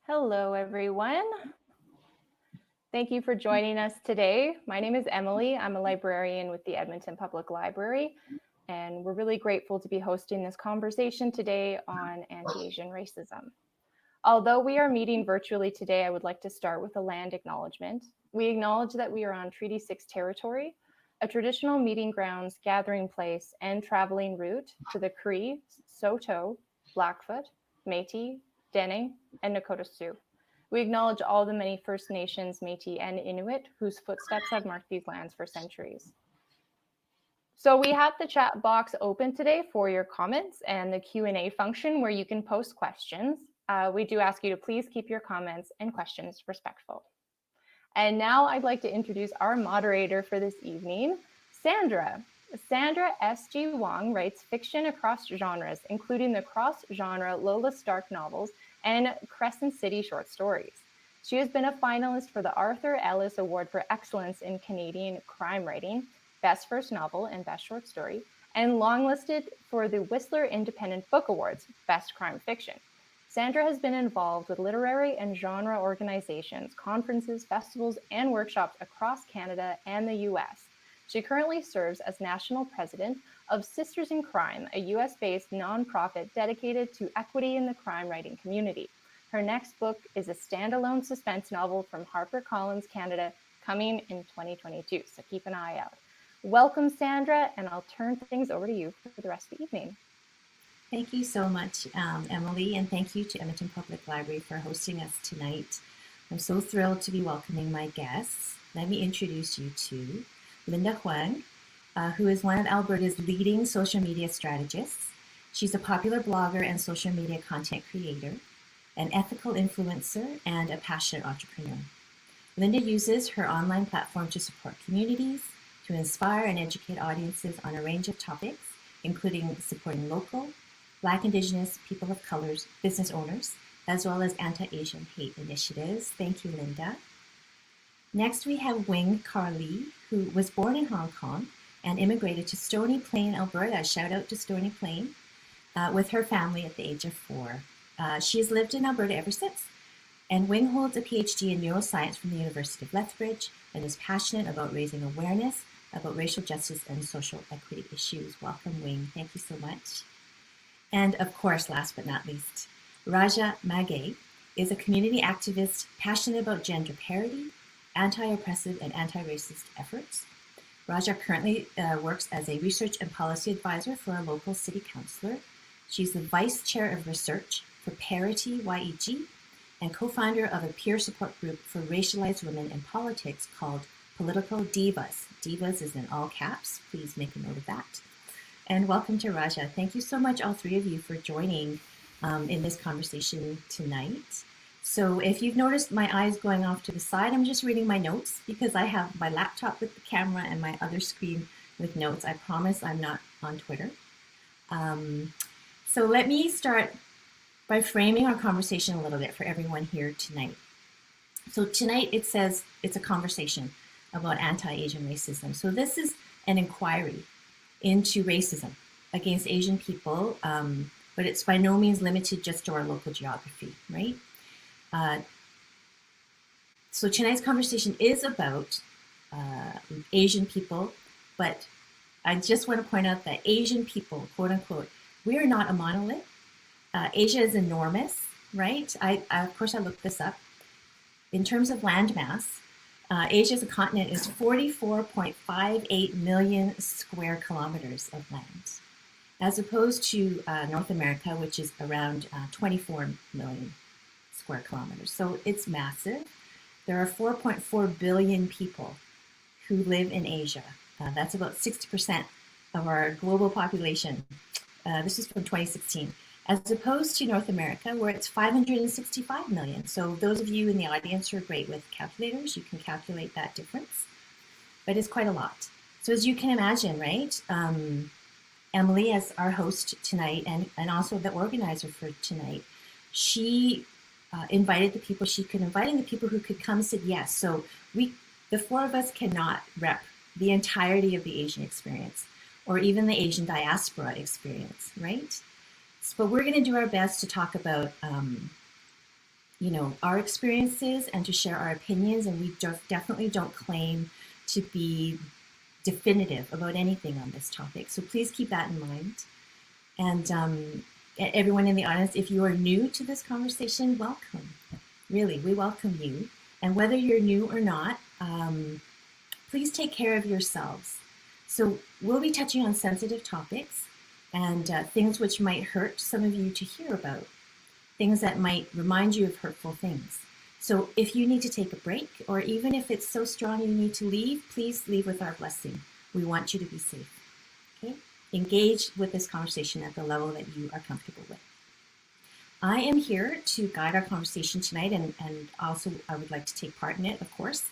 Hello, everyone. Thank you for joining us today. My name is Emily. I'm a librarian with the Edmonton Public Library, and we're really grateful to be hosting this conversation today on anti-Asian racism. Although we are meeting virtually today, I would like to start with a land acknowledgement. We acknowledge that we are on Treaty 6 territory, a traditional meeting grounds, gathering place, and traveling route for the Cree, Saulteaux, Blackfoot, Métis, Dene, and Nakota Sioux. We acknowledge all the many First Nations, Métis, and Inuit whose footsteps have marked these lands for centuries. So we have the chat box open today for your comments and the Q&A function where you can post questions. We do ask you to please keep your comments and questions respectful. And now I'd like to introduce our moderator for this evening, Sandra. Sandra SG Wong writes fiction across genres, including the cross-genre Lola Starke novels and Crescent City short stories. She has been a finalist for the Arthur Ellis Award for Excellence in Canadian Crime Writing, Best First Novel and Best Short Story, and longlisted for the Whistler Independent Book Awards, Best Crime Fiction. Sandra has been involved with literary and genre organizations, conferences, festivals, and workshops across Canada and the US. She currently serves as national president of Sisters in Crime, a US-based nonprofit dedicated to equity in the crime writing community. Her next book is a standalone suspense novel from HarperCollins Canada, coming in 2022, so keep an eye out. Welcome, Sandra, and I'll turn things over to you for the rest of the evening. Thank you so much, Emily, and thank you to Edmonton Public Library for hosting us tonight. I'm so thrilled to be welcoming my guests. Let me introduce you to Linda Huang, who is one of Alberta's leading social media strategists. She's a popular blogger and social media content creator, an ethical influencer, and a passionate entrepreneur. Linda uses her online platform to support communities, to inspire and educate audiences on a range of topics, including supporting local, Black, Indigenous, people of colors, business owners, as well as anti-Asian hate initiatives. Thank you, Linda. Next, we have Wing Kar Lee, who was born in Hong Kong and immigrated to Stony Plain, Alberta. Shout out to Stony Plain, with her family at the age of 4. She has lived in Alberta ever since. And Wing holds a PhD in neuroscience from the University of Lethbridge and is passionate about raising awareness about racial justice and social equity issues. Welcome, Wing. Thank you so much. And of course, last but not least, Raja Magay is a community activist passionate about gender parity, anti-oppressive and anti-racist efforts. Raja currently works as a research and policy advisor for a local city councillor. She's the vice chair of research for Parity YEG and co-founder of a peer support group for racialized women in politics called Political Divas. Divas is in all caps. Please make a note of that. And welcome to Raja. Thank you so much, all three of you, for joining in this conversation tonight. So if you've noticed my eyes going off to the side, I'm just reading my notes because I have my laptop with the camera and my other screen with notes. I promise I'm not on Twitter. So let me start by framing our conversation a little bit for everyone here tonight. So tonight it says it's a conversation about anti-Asian racism. So this is an inquiry into racism against Asian people, but it's by no means limited just to our local geography, right? So tonight's conversation is about Asian people, but I just want to point out that Asian people, quote unquote, we are not a monolith. Asia is enormous, right? Of course I looked this up. In terms of landmass, Asia as a continent is 44.58 million square kilometers of land, as opposed to North America, which is around 24 million square kilometers. So it's massive. There are 4.4 billion people who live in Asia. That's about 60% of our global population. This is from 2016. As opposed to North America, where it's 565 million. So those of you in the audience who are great with calculators, you can calculate that difference, but it's quite a lot. So as you can imagine, right, Emily, as our host tonight, and also the organizer for tonight, she invited the people she could invite, and the people who could come said yes. So the 4 of us cannot rep the entirety of the Asian experience, or even the Asian diaspora experience, right? But we're going to do our best to talk about our experiences and to share our opinions, and we definitely don't claim to be definitive about anything on this topic. So please keep that in mind. And everyone in the audience, if you are new to this conversation, welcome. Really, we welcome you. And whether you're new or not, please take care of yourselves. So we'll be touching on sensitive topics and things which might hurt some of you to hear about, things that might remind you of hurtful things. So if you need to take a break, or even if it's so strong you need to leave, please leave with our blessing. We want you to be safe. Okay? Engage with this conversation at the level that you are comfortable with. I am here to guide our conversation tonight, and also I would like to take part in it, of course.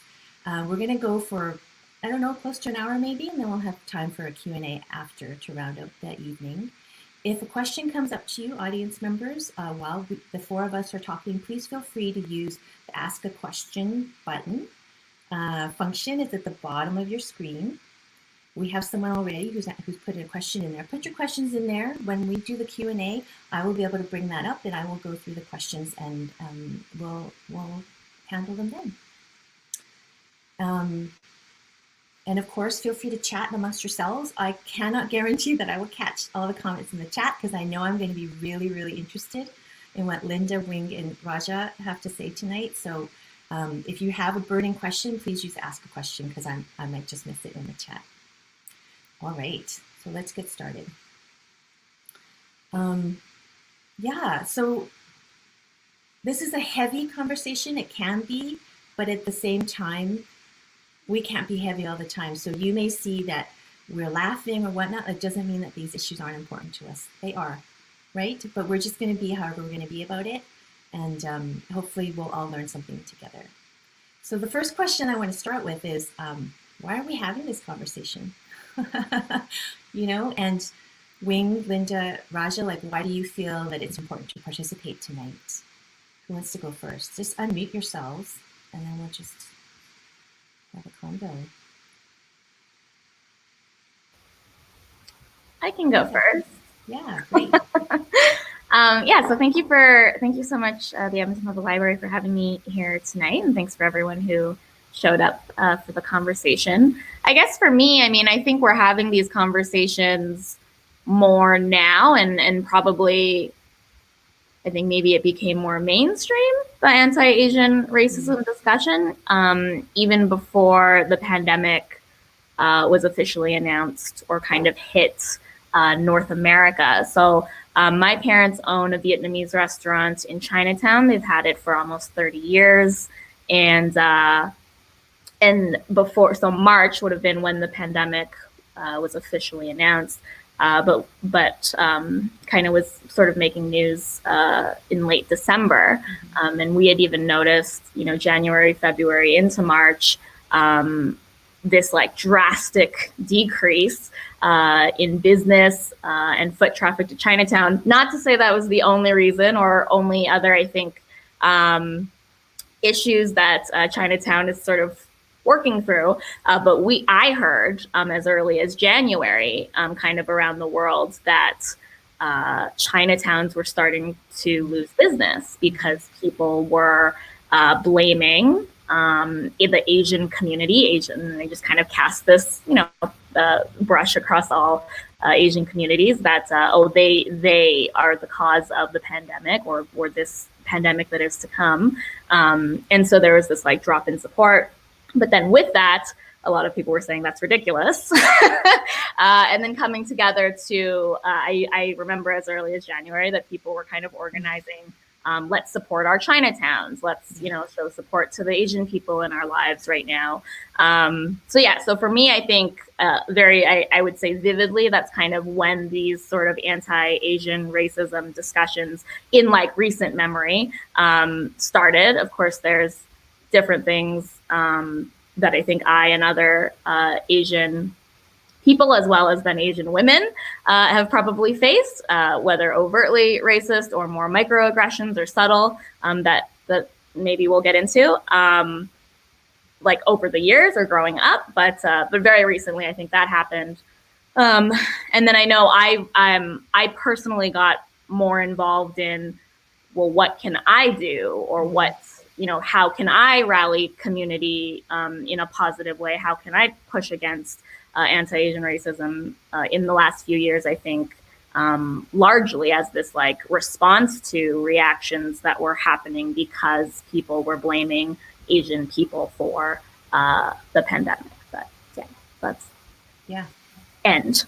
We're going to go for, I don't know, close to an hour maybe, and then we'll have time for a Q&A after to round out that evening. If a question comes up to you, audience members, while the four of us are talking, please feel free to use the Ask a Question button. Function is at the bottom of your screen. We have someone already who's put a question in there. Put your questions in there. When we do the Q&A, I will be able to bring that up, and I will go through the questions, and we'll handle them then. And of course, feel free to chat amongst yourselves. I cannot guarantee that I will catch all the comments in the chat, because I know I'm going to be really, really interested in what Linda, Wing, and Raja have to say tonight. So if you have a burning question, please use Ask a Question, because I might just miss it in the chat. All right, so let's get started. Yeah, so this is a heavy conversation. It can be, but at the same time, we can't be heavy all the time. So you may see that we're laughing or whatnot. It doesn't mean that these issues aren't important to us. They are, right? But we're just going to be however we're going to be about it. And hopefully we'll all learn something together. So the first question I want to start with is, why are we having this conversation? And Wing, Linda, Raja, why do you feel that it's important to participate tonight? Who wants to go first? Just unmute yourselves, and then we'll just have a combo. I can go first. Yeah, great. So thank you so much, the Edmonton Public Library, for having me here tonight, and thanks for everyone who showed up for the conversation. I guess for me, I think we're having these conversations more now, and probably, I think maybe it became more mainstream, the anti-Asian racism discussion, even before the pandemic was officially announced or kind of hit North America. So my parents own a Vietnamese restaurant in Chinatown. They've had it for almost 30 years. And before, so March would have been when the pandemic was officially announced. But kind of was sort of making news in late December. And we had even noticed, January, February into March, this drastic decrease in business and foot traffic to Chinatown. Not to say that was the only reason or only other, I think, issues that Chinatown is sort of working through, but I heard as early as January, kind of around the world, that Chinatowns were starting to lose business because people were blaming the Asian community, and they just kind of cast this, brush across all Asian communities that they are the cause of the pandemic or this pandemic that is to come, and so there was this drop in support. But then with that, a lot of people were saying that's ridiculous. And then coming together to, I remember as early as January that people were kind of organizing, let's support our Chinatowns. Let's, show support to the Asian people in our lives right now. So for me, I think I would say vividly, that's kind of when these sort of anti-Asian racism discussions in recent memory started. Of course, there's different things that I think I and other Asian people, as well as then Asian women, have probably faced, whether overtly racist or more microaggressions or subtle, that maybe we'll get into, over the years or growing up. But very recently, I think that happened. And then I know I personally got more involved in well, what can I do, or how can I rally community in a positive way? How can I push against anti-Asian racism in the last few years? I think largely as this like response to reactions that were happening because people were blaming Asian people for the pandemic. But yeah, that's end.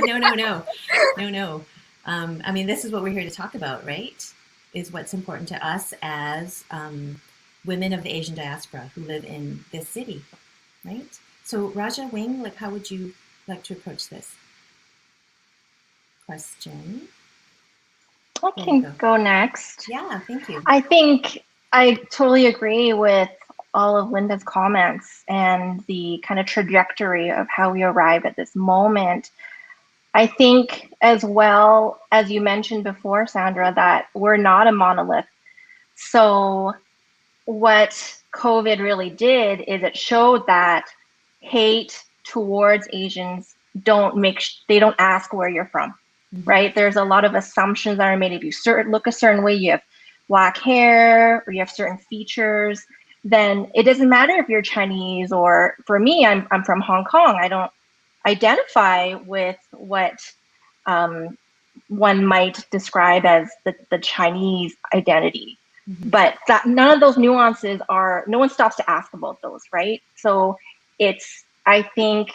No. I mean, this is what we're here to talk about, right? Is what's important to us as women of the Asian diaspora who live in this city, right? So Raja Wing, like, how would you like to approach this question? I can go next. Yeah, thank you. I think I totally agree with all of Linda's comments and the kind of trajectory of how we arrived at this moment. I think as well, as you mentioned before, Sandra, that we're not a monolith. So what COVID really did is it showed that hate towards Asians they don't ask where you're from, right? There's a lot of assumptions that are made. If you look a certain way, you have black hair or you have certain features, then it doesn't matter if you're Chinese, or for me, I'm from Hong Kong. I don't identify with what one might describe as the Chinese identity. But none of those nuances no one stops to ask about those, right? So I think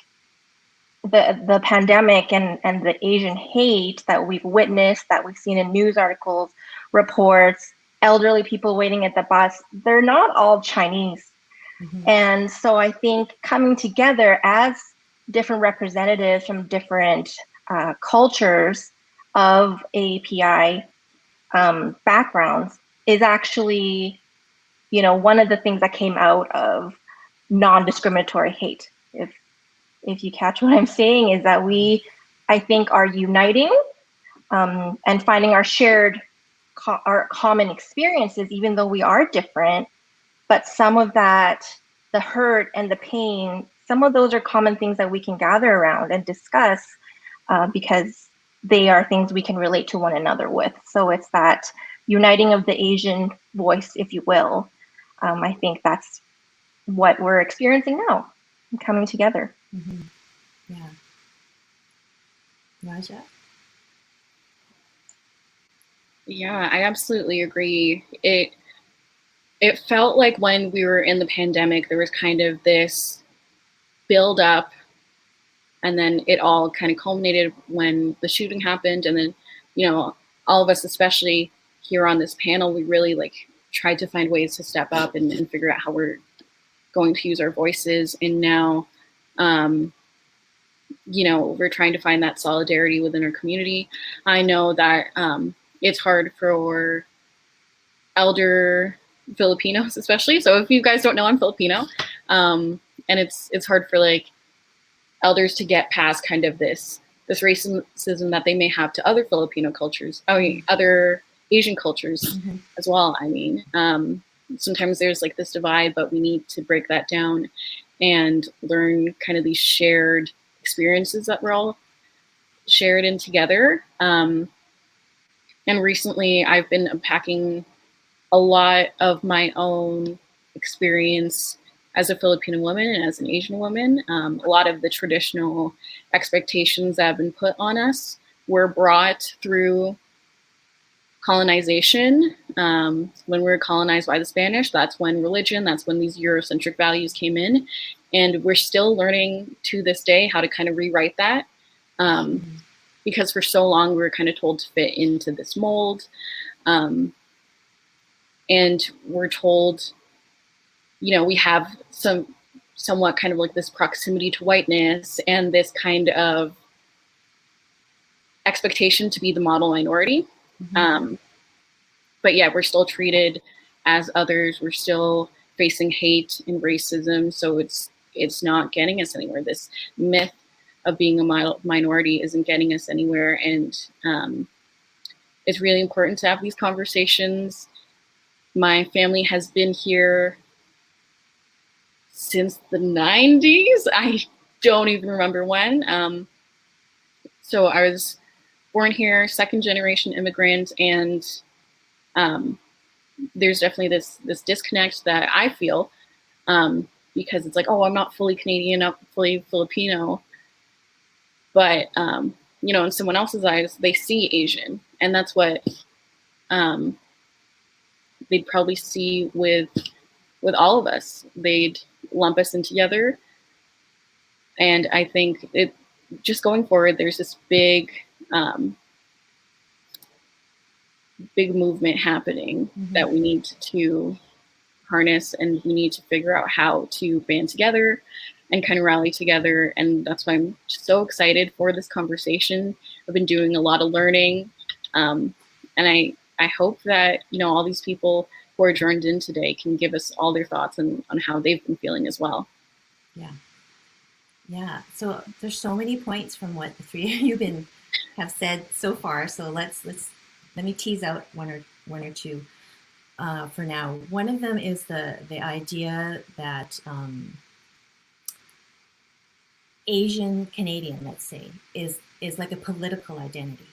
the pandemic and the Asian hate that we've witnessed, that we've seen in news articles, reports, elderly people waiting at the bus, they're not all Chinese. And so I think coming together as different representatives from different cultures of API backgrounds is actually, one of the things that came out of non-discriminatory hate. If you catch what I'm saying, is that we, I think, are uniting and finding our our common experiences, even though we are different. But some of that, the hurt and the pain, some of those are common things that we can gather around and discuss because they are things we can relate to one another with. So it's that uniting of the Asian voice, if you will. I think that's what we're experiencing now, coming together. Yeah. Raja? Yeah, I absolutely agree. It felt like when we were in the pandemic, there was kind of this build up, and then it all kind of culminated when the shooting happened. And then, all of us, especially here on this panel, we really tried to find ways to step up and figure out how we're going to use our voices. And now, we're trying to find that solidarity within our community. I know that it's hard for elder Filipinos, especially. So if you guys don't know, I'm Filipino, and it's hard for elders to get past kind of this racism that they may have to other Filipino cultures. Other Asian cultures as well. Sometimes there's this divide, but we need to break that down and learn kind of these shared experiences that we're all shared in together. And recently I've been unpacking a lot of my own experience as a Filipino woman and as an Asian woman. A lot of the traditional expectations that have been put on us were brought through colonization. When we were colonized by the Spanish, that's when religion, that's when these Eurocentric values came in. And we're still learning to this day how to kind of rewrite that. Because for so long we were kind of told to fit into this mold. And we're told, we have somewhat kind of this proximity to whiteness and this kind of expectation to be the model minority. But yeah, we're still treated as others. We're still facing hate and racism. So it's not getting us anywhere. This myth of being a minority isn't getting us anywhere. And it's really important to have these conversations. My family has been here since the 90s. I don't even remember when. So I was born here, second generation immigrant, and there's definitely this disconnect that I feel, because it's like, oh, I'm not fully Canadian, not fully Filipino, but in someone else's eyes, they see Asian, and that's what they'd probably see with all of us. They'd lump us in together, and I think it just going forward, there's this big movement happening that we need to harness, and we need to figure out how to band together and kind of rally together. And that's why I'm so excited for this conversation. I've been doing a lot of learning, and I hope that all these people who are joined in today can give us all their thoughts on how they've been feeling as well. Yeah. So there's so many points from what the three of you have said so far. So let me tease out one or two for now. One of them is the idea that Asian Canadian, let's say, is like a political identity.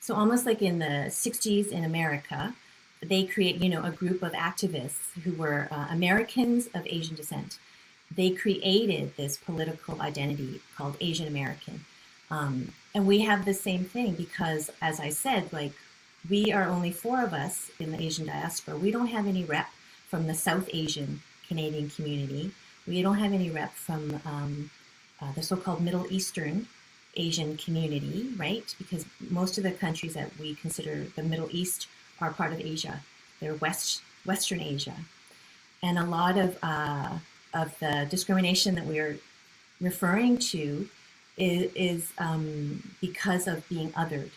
So almost like in the 60s in America, they create, a group of activists who were Americans of Asian descent. They created this political identity called Asian American. And we have the same thing because, as I said, like, we are only 4 of us in the Asian diaspora. We don't have any rep from the South Asian Canadian community. We don't have any rep from the so-called Middle Eastern Asian community, right? Because most of the countries that we consider the Middle East are part of Asia. They're Western Asia. And a lot of the discrimination that we're referring to is because of being othered,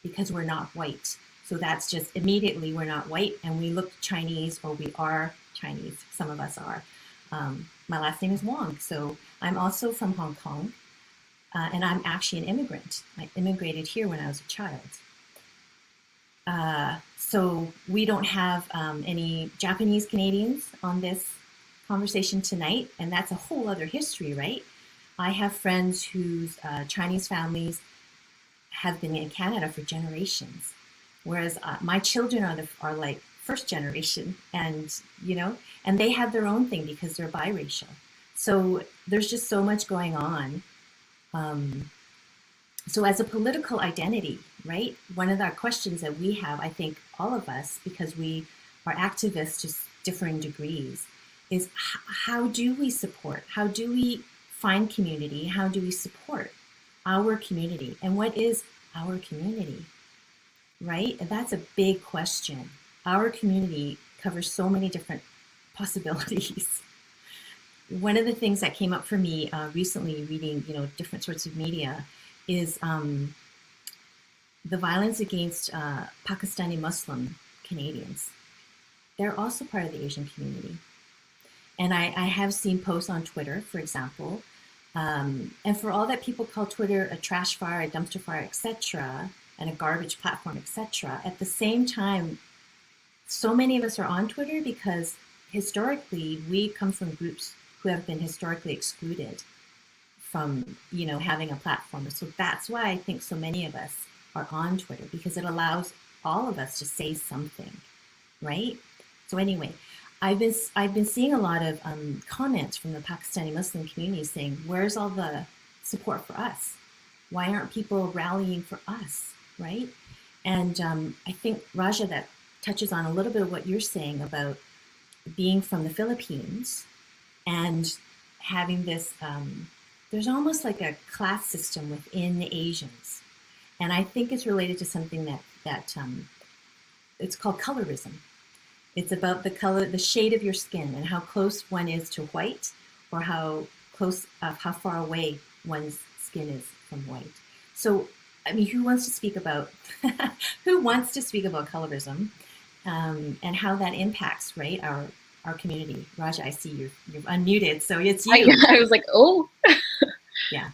because we're not white. So that's just immediately we're not white and we look Chinese, or we are Chinese. Some of us are. My last name is Wong. So I'm also from Hong Kong, and I'm actually an immigrant. I immigrated here when I was a child. So we don't have any Japanese Canadians on this conversation tonight, and that's a whole other history, right? I have friends whose Chinese families have been in Canada for generations, whereas my children are like first generation, and and they have their own thing because they're biracial. So there's just so much going on. So as a political identity, right? One of the questions that we have, I think all of us, because we are activists to differing degrees, is how do we support? How do we find community? How do we support our community? And what is our community, right? And that's a big question. Our community covers so many different possibilities. One of the things that came up for me recently reading, different sorts of media is the violence against Pakistani Muslim Canadians. They're also part of the Asian community. And I have seen posts on Twitter, for example, and for all that people call Twitter a trash fire, a dumpster fire, etc., and a garbage platform, etc., at the same time, so many of us are on Twitter because historically we come from groups who have been historically excluded from, having a platform. So that's why I think so many of us are on Twitter, because it allows all of us to say something, right? So anyway, I've been seeing a lot of comments from the Pakistani Muslim community saying, where's all the support for us? Why aren't people rallying for us, right? And I think, Raja, that touches on a little bit of what you're saying about being from the Philippines and having this, there's almost like a class system within the Asians. And I think it's related to something that it's called colorism. It's about the color, the shade of your skin, and how close one is to white, or how far away one's skin is from white. So, I mean, who wants to speak about colorism, and how that impacts, right, our community? Raja, I see you're unmuted, so it's you. I was like, oh. Yeah.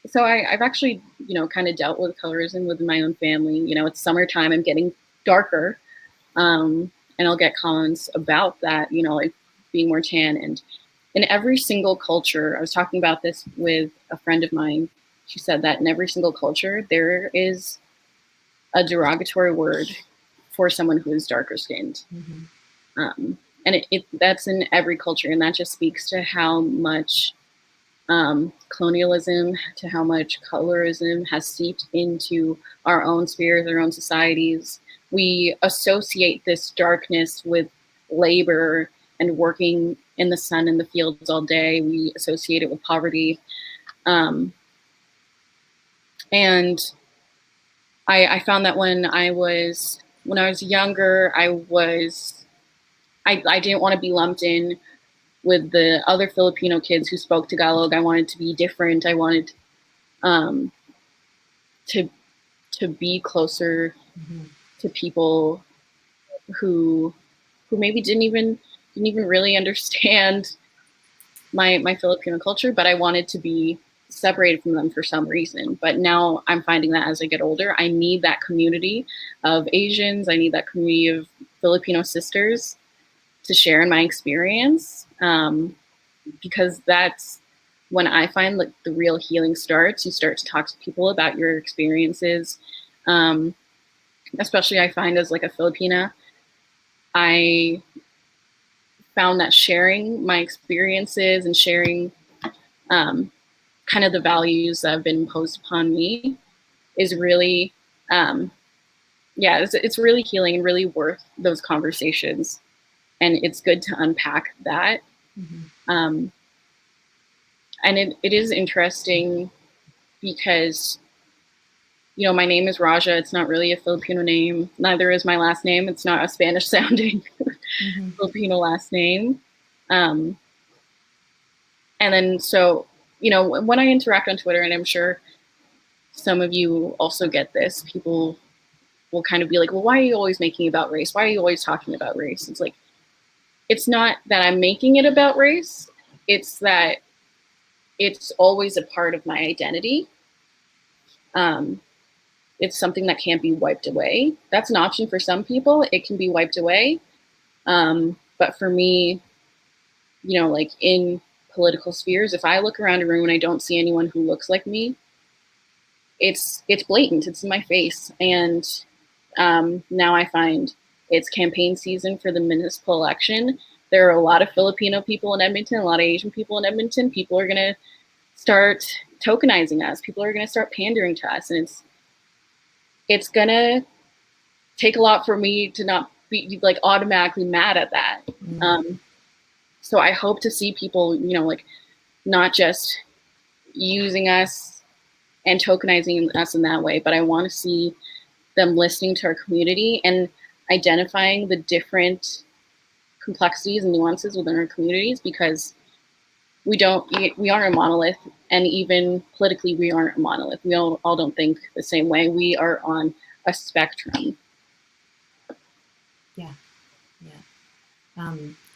So I've actually, kind of dealt with colorism within my own family. It's summertime, I'm getting darker. And I'll get comments about that, like being more tan. And in every single culture, I was talking about this with a friend of mine. She said that in every single culture, there is a derogatory word for someone who is darker skinned. And that's in every culture, and that just speaks to how much colonialism, to how much colorism has seeped into our own spheres, our own societies. We associate this darkness with labor and working in the sun in the fields all day. We associate it with poverty. And I found that when I was younger, I didn't want to be lumped in with the other Filipino kids who spoke Tagalog. I wanted to be different. I wanted to be closer to people who maybe didn't even really understand my Filipino culture, but I wanted to be separated from them for some reason. But now I'm finding that as I get older, I need that community of Asians. I need that community of Filipino sisters to share in my experience, because that's when I find like the real healing starts. You start to talk to people about your experiences. Especially I find as like a Filipina, I found that sharing my experiences and sharing kind of the values that have been imposed upon me is really, it's really healing and really worth those conversations. And it's good to unpack that. And it is interesting because, you know, my name is Raja. It's not really a Filipino name. Neither is my last name. It's not a Spanish sounding Filipino last name. And then, so, you know, when I interact on Twitter, and I'm sure some of you also get this, people will kind of be like, well, why are you always making it about race? Why are you always talking about race? It's like, it's not that I'm making it about race. It's that it's always a part of my identity. It's something that can't be wiped away. That's an option for some people. It can be wiped away. But for me, you know, like in political spheres, if I look around a room and I don't see anyone who looks like me, it's blatant. It's in my face. And now I find it's campaign season for the municipal election. There are a lot of Filipino people in Edmonton, a lot of Asian people in Edmonton. People are going to start tokenizing us. People are going to start pandering to us. And it's going to take a lot for me to not be like automatically mad at that. So I hope to see people, you know, like not just using us and tokenizing us in that way, but I want to see them listening to our community and identifying the different complexities and nuances within our communities, because we aren't a monolith, and even politically we aren't a monolith. We all don't think the same way. We are on a spectrum. Yeah.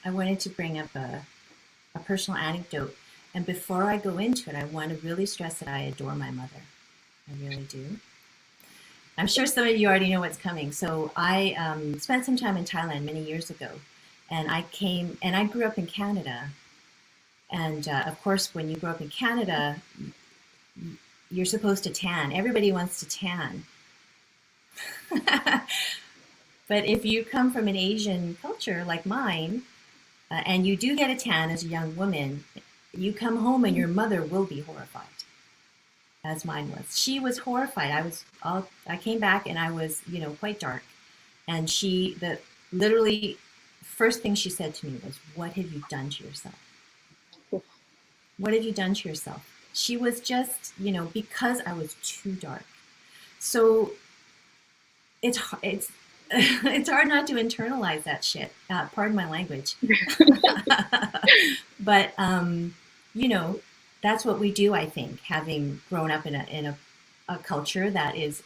I wanted to bring up a personal anecdote, and before I go into it, I want to really stress that I adore my mother. I really do. I'm sure some of you already know what's coming. So I spent some time in Thailand many years ago, and I grew up in Canada. And of course, when you grow up in Canada, you're supposed to tan. Everybody wants to tan. But if you come from an Asian culture like mine, and you do get a tan as a young woman, you come home and your mother will be horrified, as mine was. She was horrified. I came back and I was, you know, quite dark. And literally first thing she said to me was, "What have you done to yourself? What have you done to yourself?" She was just, you know, because I was too dark. So it's hard not to internalize that shit. Pardon my language. But you know, that's what we do. I think, having grown up in a culture that is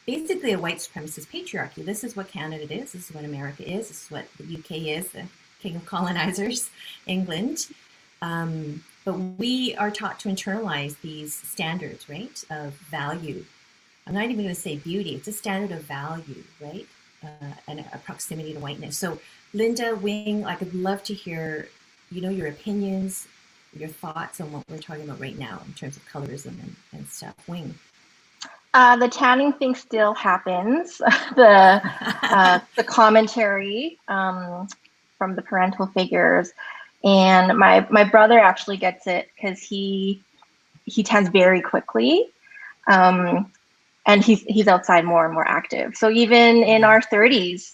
basically a white supremacist patriarchy. This is what Canada is. This is what America is. This is what the UK is. The king of colonizers, England. But we are taught to internalize these standards, right, of value. I'm not even going to say beauty. It's a standard of value, right? And a proximity to whiteness. So Linda, Wing, I would love to hear, you know, your opinions, your thoughts on what we're talking about right now in terms of colorism and stuff. Wing. The tanning thing still happens. The commentary from the parental figures, and my brother actually gets it because he tans very quickly, and he's outside more and more active. So even in our 30s,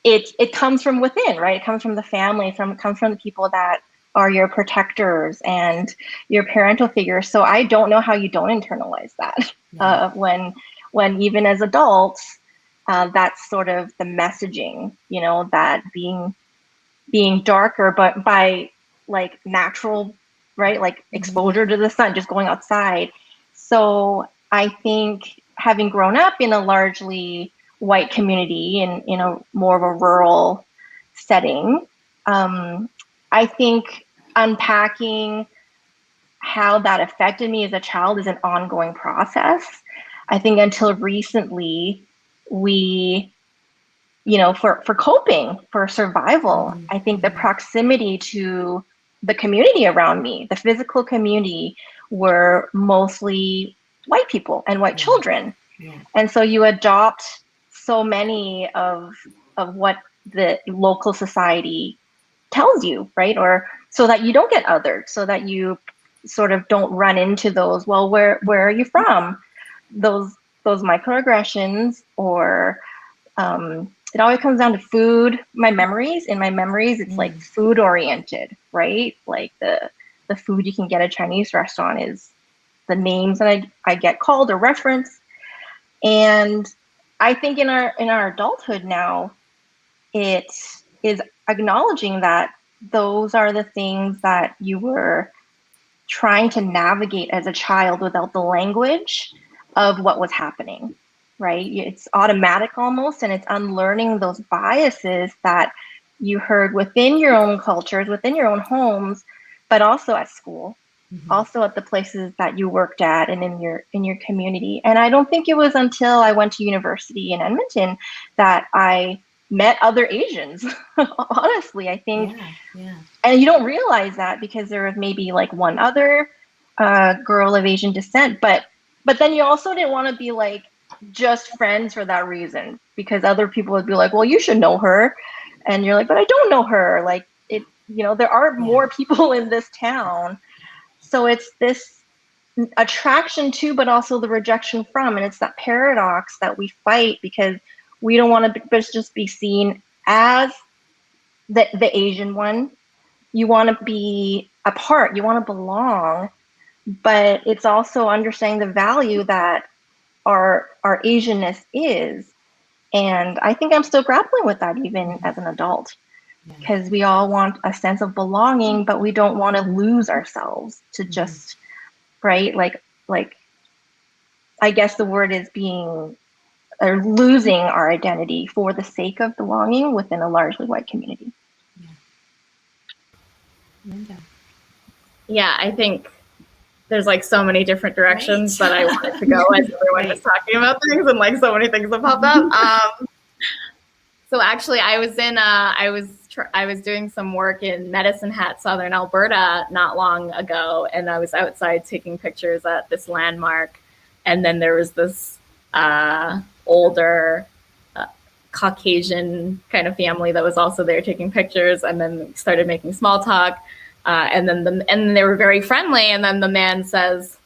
it comes from within, right? It comes from the family, comes from the people that are your protectors and your parental figures. So I don't know how you don't internalize that when even as adults, that's sort of the messaging, you know, that being darker, but by like natural, right? Like exposure to the sun, just going outside. So I think having grown up in a largely white community and in a more of a rural setting, I think unpacking how that affected me as a child is an ongoing process. I think until recently, we, you know, for coping, for survival, I think the proximity to the community around me, the physical community, were mostly white people and white children. And so you adopt so many of what the local society tells you, right? Or so that you don't get othered, so that you sort of don't run into those, well, where are you from? Those microaggressions, or it always comes down to food. In my memories, it's like food oriented, right? Like the food you can get at a Chinese restaurant is the names that I get called or referenced. And I think in our adulthood now, it is acknowledging that those are the things that you were trying to navigate as a child without the language of what was happening, right? It's automatic almost, and it's unlearning those biases that you heard within your own cultures, within your own homes, but also at school, also at the places that you worked at and in your community. And I don't think it was until I went to university in Edmonton that I met other Asians. Honestly, I think, and you don't realize that because there was maybe like one other girl of Asian descent, but then you also didn't want to be like just friends for that reason, because other people would be like, well, you should know her, and you're like, but I don't know her. Like, it, you know, there are more people in this town, so it's this attraction to, but also the rejection from, and it's that paradox that we fight because we don't want to just be seen as the Asian one. You want to be a part, you want to belong, but it's also understanding the value that our Asianness is. And I think I'm still grappling with that even as an adult, because we all want a sense of belonging, but we don't want to lose ourselves to just, right? Like I guess the word is being, or losing our identity for the sake of belonging within a largely white community. Yeah, I think there's like so many different directions that I wanted to go as everyone was talking about things, and like so many things have popped up. So actually, I was doing some work in Medicine Hat, Southern Alberta, not long ago, and I was outside taking pictures at this landmark, and then there was this older Caucasian kind of family that was also there taking pictures, and then started making small talk, and then they were very friendly, and then the man says,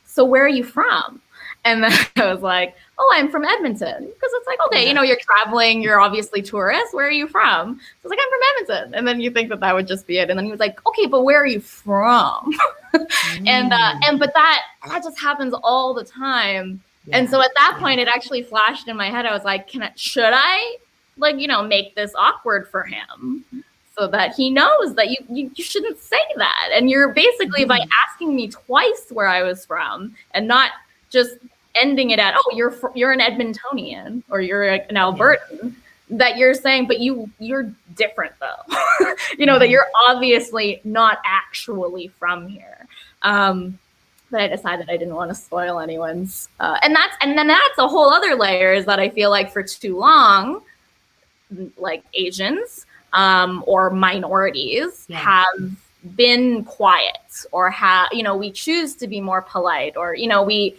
"So where are you from?" And then I was like, "Oh, I'm from Edmonton," because it's like, okay, you know, you're traveling, you're obviously tourists. Where are you from? So I was like, "I'm from Edmonton," and then you think that would just be it, and then he was like, "Okay, but where are you from?" and but that just happens all the time. And so at that point, it actually flashed in my head. I was like, should I, like, you know, make this awkward for him so that he knows that you shouldn't say that? And you're basically by asking me twice where I was from and not just ending it at, oh, you're an Edmontonian or you're an Albertan, that you're saying, but you're different though. You know, that you're obviously not actually from here. But I decided I didn't want to spoil anyone's, and then that's a whole other layer, is that I feel like for too long, like Asians or minorities have been quiet, or you know, we choose to be more polite, or, you know, we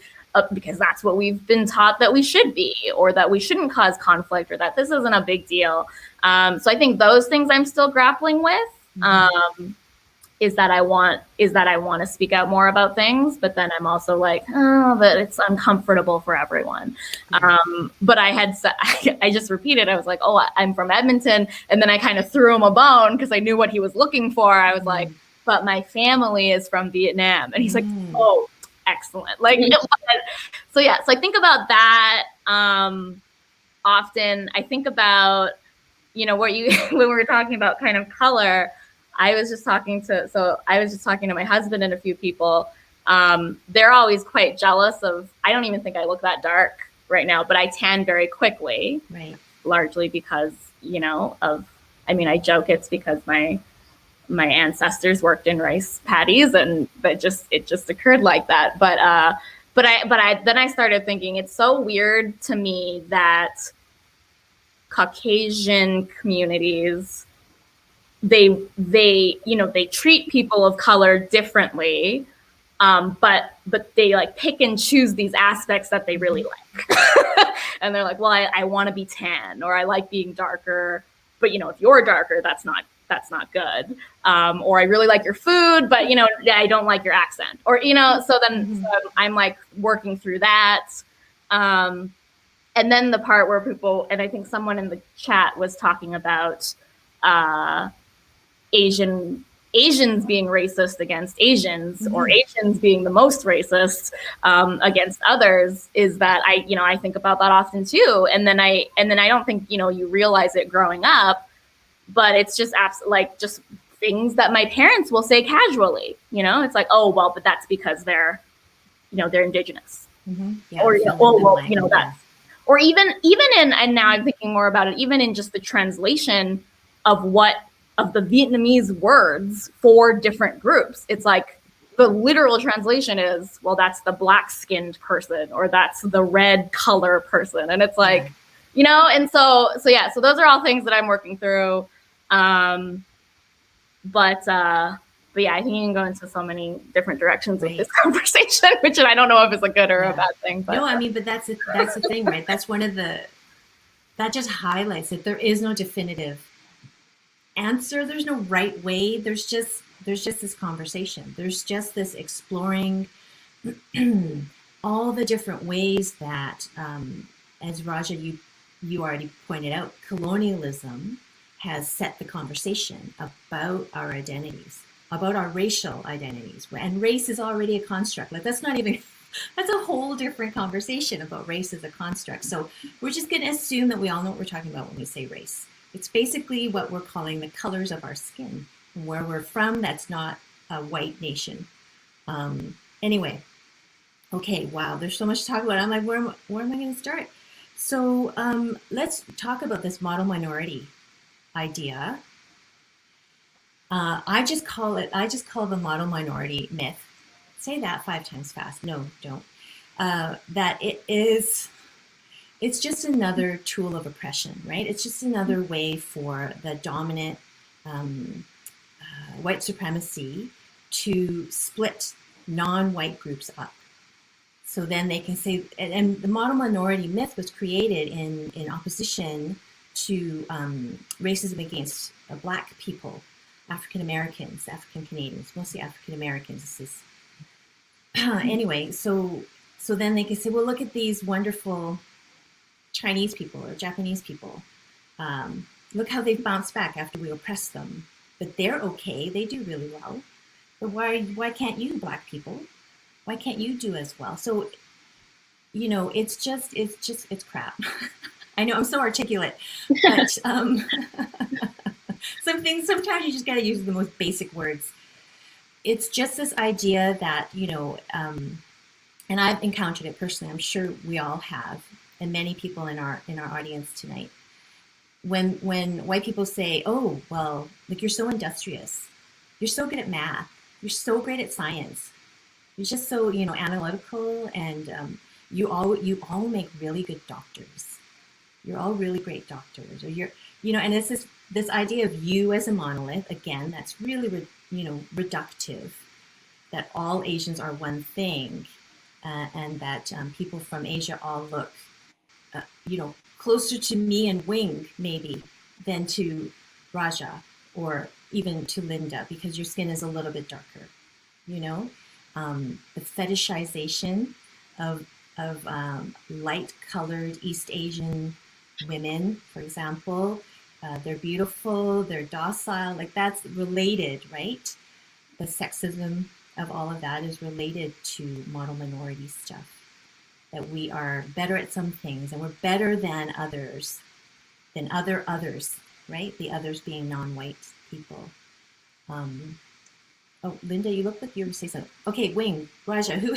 because that's what we've been taught that we should be, or that we shouldn't cause conflict, or that this isn't a big deal. So I think those things I'm still grappling with. Is that I want to speak out more about things, but then I'm also like, oh, but it's uncomfortable for everyone. But I just repeated, I was like, oh, I'm from Edmonton. And then I kind of threw him a bone because I knew what he was looking for. I was like, but my family is from Vietnam. And he's like, oh, excellent. Like, so yeah, so I think about that often. I think about, when we were talking about kind of color, I was just talking to my husband and a few people. They're always quite jealous of, I don't even think I look that dark right now, but I tan very quickly, right? Largely because, I joke it's because my ancestors worked in rice paddies, and it just occurred like that. But then I started thinking, it's so weird to me that Caucasian communities, they treat people of color differently, but they like pick and choose these aspects that they really like. And they're like, well, I want to be tan, or I like being darker, but if you're darker, that's not good. Or I really like your food, but I don't like your accent, or so I'm like working through that. And then the part where people, and I think someone in the chat was talking about Asians being racist against Asians, or Asians being the most racist against others, is that I think about that often too. And then I don't think you realize it growing up, but it's just just things that my parents will say casually. It's like, oh well, but that's because they're indigenous, yeah, or that's, or even in, and now I'm thinking more about it, even in just the translation of the Vietnamese words for different groups. It's like the literal translation is, well, that's the black-skinned person, or that's the red color person. And it's like, and so those are all things that I'm working through. But yeah, I think you can go into so many different directions with this conversation, which I don't know if it's a good or a bad thing. But. No, but that's the thing, right? That's that just highlights that there is no definitive answer. There's no right way. There's just this conversation. There's just this exploring all the different ways that, as Raja, you already pointed out, colonialism has set the conversation about our identities, about our racial identities. And race is already a construct. Like that's a whole different conversation about race as a construct. So we're just going to assume that we all know what we're talking about when we say race. It's basically what we're calling the colors of our skin. And where we're from, that's not a white nation. Anyway, okay, wow, there's so much to talk about. I'm like, where am I going to start? So let's talk about this model minority idea. I just call the model minority myth. Say that 5 times fast. No, don't. That it's just another tool of oppression, right? It's just another way for the dominant white supremacy to split non-white groups up. So then they can say, and the model minority myth was created in opposition to racism against Black people, African Americans, African Canadians, mostly African Americans. Anyway, so then they can say, well, look at these wonderful Chinese people or Japanese people. Look how they've bounced back after we oppressed them. But they're okay, they do really well. But why can't you, Black people? Why can't you do as well? So, it's crap. I know I'm so articulate, but sometimes you just got to use the most basic words. It's just this idea that, and I've encountered it personally, I'm sure we all have, and many people in our audience tonight. When white people say, oh, well, like you're so industrious, you're so good at math, you're so great at science, you're just so, analytical, and you all make really good doctors. You're all really great doctors, or and it's this idea of you as a monolith, again, that's really, reductive, that all Asians are one thing. and that people from Asia all look, closer to me and Wing maybe than to Raja or even to Linda, because your skin is a little bit darker, the fetishization of light-colored East Asian women, for example. They're beautiful, they're docile, like that's related, right? The sexism of all of that is related to model minority stuff. That we are better at some things and we're better than others, others, right? The others being non-white people. Oh, Linda, you look like you were saying something. Okay, Wing, Raja, who?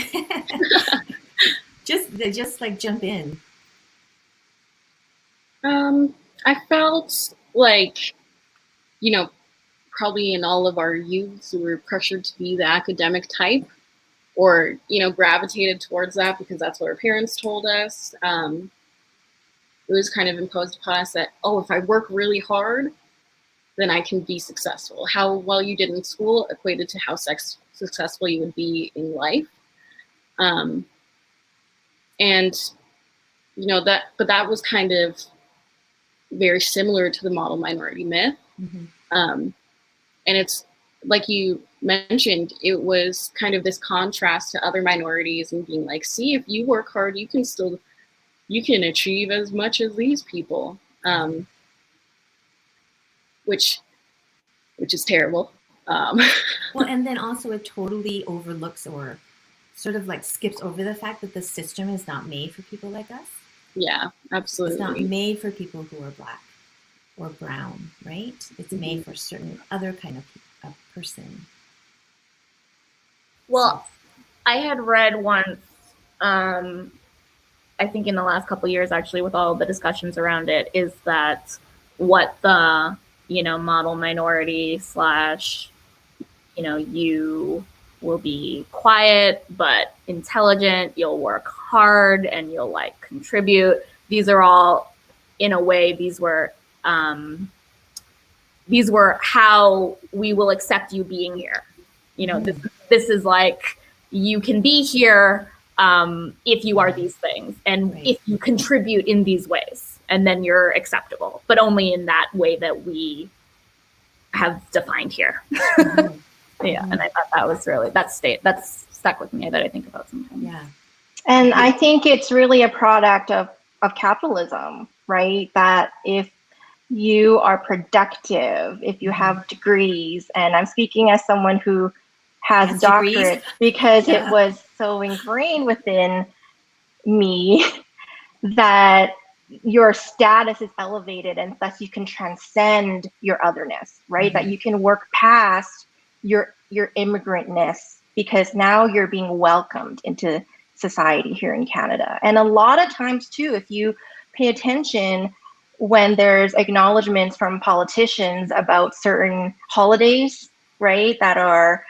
just like jump in. I felt like, probably in all of our youths, we were pressured to be the academic type, or gravitated towards that because that's what our parents told us. It was kind of imposed upon us that, if I work really hard, then I can be successful. How well you did in school equated to how successful you would be in life. And that was kind of very similar to the model minority myth. Mm-hmm. And it's like you mentioned, it was kind of this contrast to other minorities and being like, see, if you work hard, you can achieve as much as these people, which is terrible. Well, and then also it totally overlooks or sort of like skips over the fact that the system is not made for people like us. Yeah, absolutely. It's not made for people who are Black or brown, right? It's Mm-hmm. made for certain other kind of person. Well, I had read once, I think in the last couple of years, actually, with all the discussions around it, is that what the, model minority / you will be quiet but intelligent, you'll work hard, and you'll contribute. These are all, in a way, these were how we will accept you being here. This is you can be here if you are these things and right. if you contribute in these ways, and then you're acceptable, but only in that way that we have defined here. Mm-hmm. Yeah, and I thought that was really that's stuck with me, that I think about sometimes. Yeah. And I think it's really a product of capitalism, right? That if you are productive, if you have degrees, and I'm speaking as someone who has doctorates because it was so ingrained within me that your status is elevated and thus you can transcend your otherness, right? That you can work past your immigrantness because now you're being welcomed into society here in Canada. And a lot of times too, if you pay attention, when there's acknowledgements from politicians about certain holidays, right, that are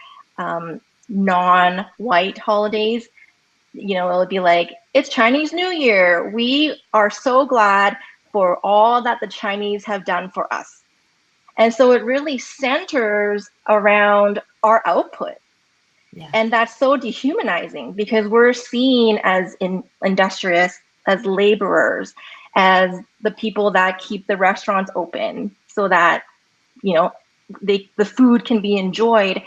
non-white holidays, it'll be like, it's Chinese New Year. We are so glad for all that the Chinese have done for us. And so it really centers around our output. Yeah. And that's so dehumanizing because we're seen as industrious, as laborers, as the people that keep the restaurants open so that, the food can be enjoyed.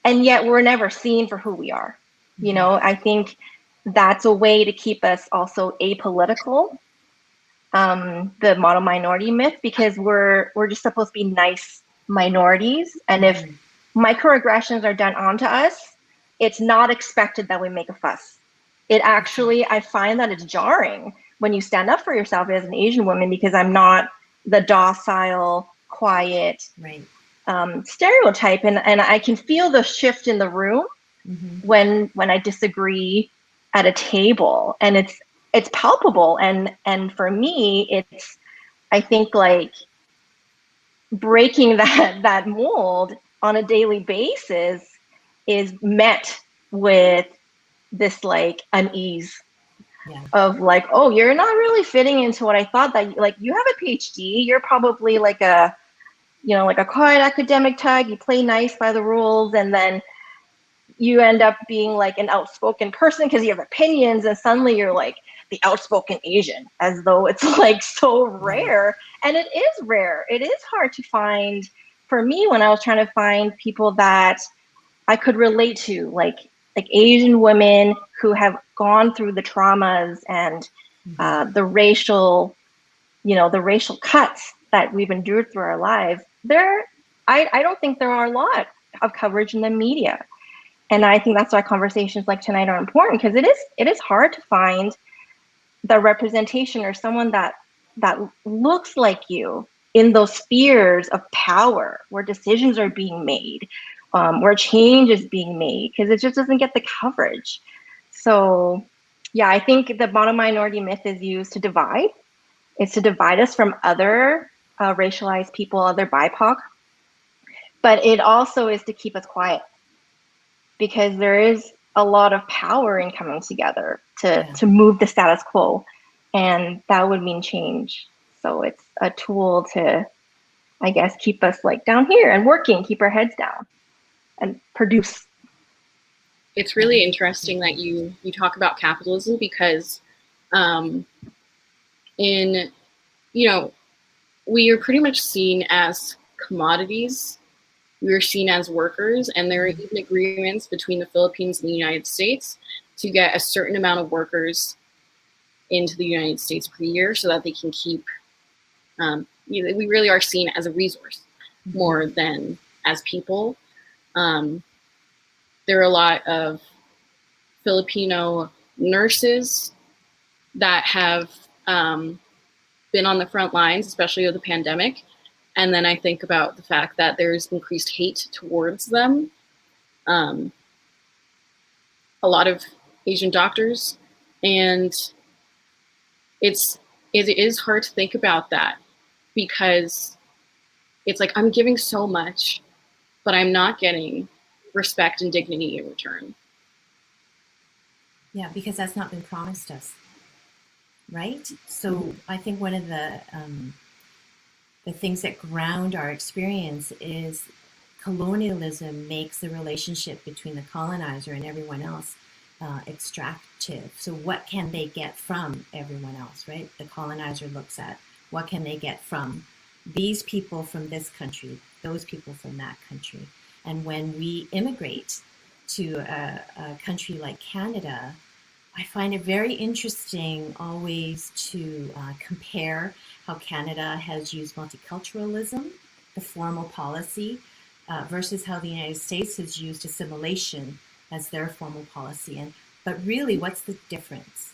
And yet we're never seen for who we are. I think that's a way to keep us also apolitical, the model minority myth, because we're just supposed to be nice minorities. And if microaggressions are done onto us, it's not expected that we make a fuss. It actually, I find that it's jarring when you stand up for yourself as an Asian woman, because I'm not the docile, quiet stereotype. And I can feel the shift in the room when I disagree at a table, and it's palpable. And for me, it's, I think, like breaking that mold on a daily basis is met with this like unease of like, oh, you're not really fitting into what I thought that you have a PhD, you're probably like a quiet academic type, you play nice by the rules, and then you end up being like an outspoken person because you have opinions, and suddenly you're like the outspoken Asian, as though it's like so rare. And it is rare. It is hard to find. For me, when I was trying to find people that I could relate to, like Asian women who have gone through the traumas and the racial cuts that we've endured through our lives, I don't think there are a lot of coverage in the media. And I think that's why conversations like tonight are important, because it is hard to find the representation or someone that looks like you in those spheres of power where decisions are being made, where change is being made, because it just doesn't get the coverage. So yeah, I think the mono-minority myth is used to divide. It's to divide us from other racialized people, other BIPOC, but it also is to keep us quiet, because there is a lot of power in coming together to move the status quo, and that would mean change. So it's a tool to, I guess, keep us like down here and working, keep our heads down and produce. It's really interesting that you talk about capitalism, because we are pretty much seen as commodities. We are seen as workers, and there are even agreements between the Philippines and the United States to get a certain amount of workers into the United States per year so that they can keep, we really are seen as a resource more than as people. There are a lot of Filipino nurses that have been on the front lines, especially with the pandemic. And then I think about the fact that there's increased hate towards them. A lot of Asian doctors, and it is hard to think about that, because it's like I'm giving so much, but I'm not getting respect and dignity in return. Yeah, because that's not been promised us, right? So I think one of the things that ground our experience is colonialism makes the relationship between the colonizer and everyone else extractive. So what can they get from everyone else, right? The colonizer looks at what can they get from these people from this country, those people from that country. And when we immigrate to a country like Canada, I find it very interesting always to compare how Canada has used multiculturalism, the formal policy, versus how the United States has used assimilation as their formal policy. But really, what's the difference?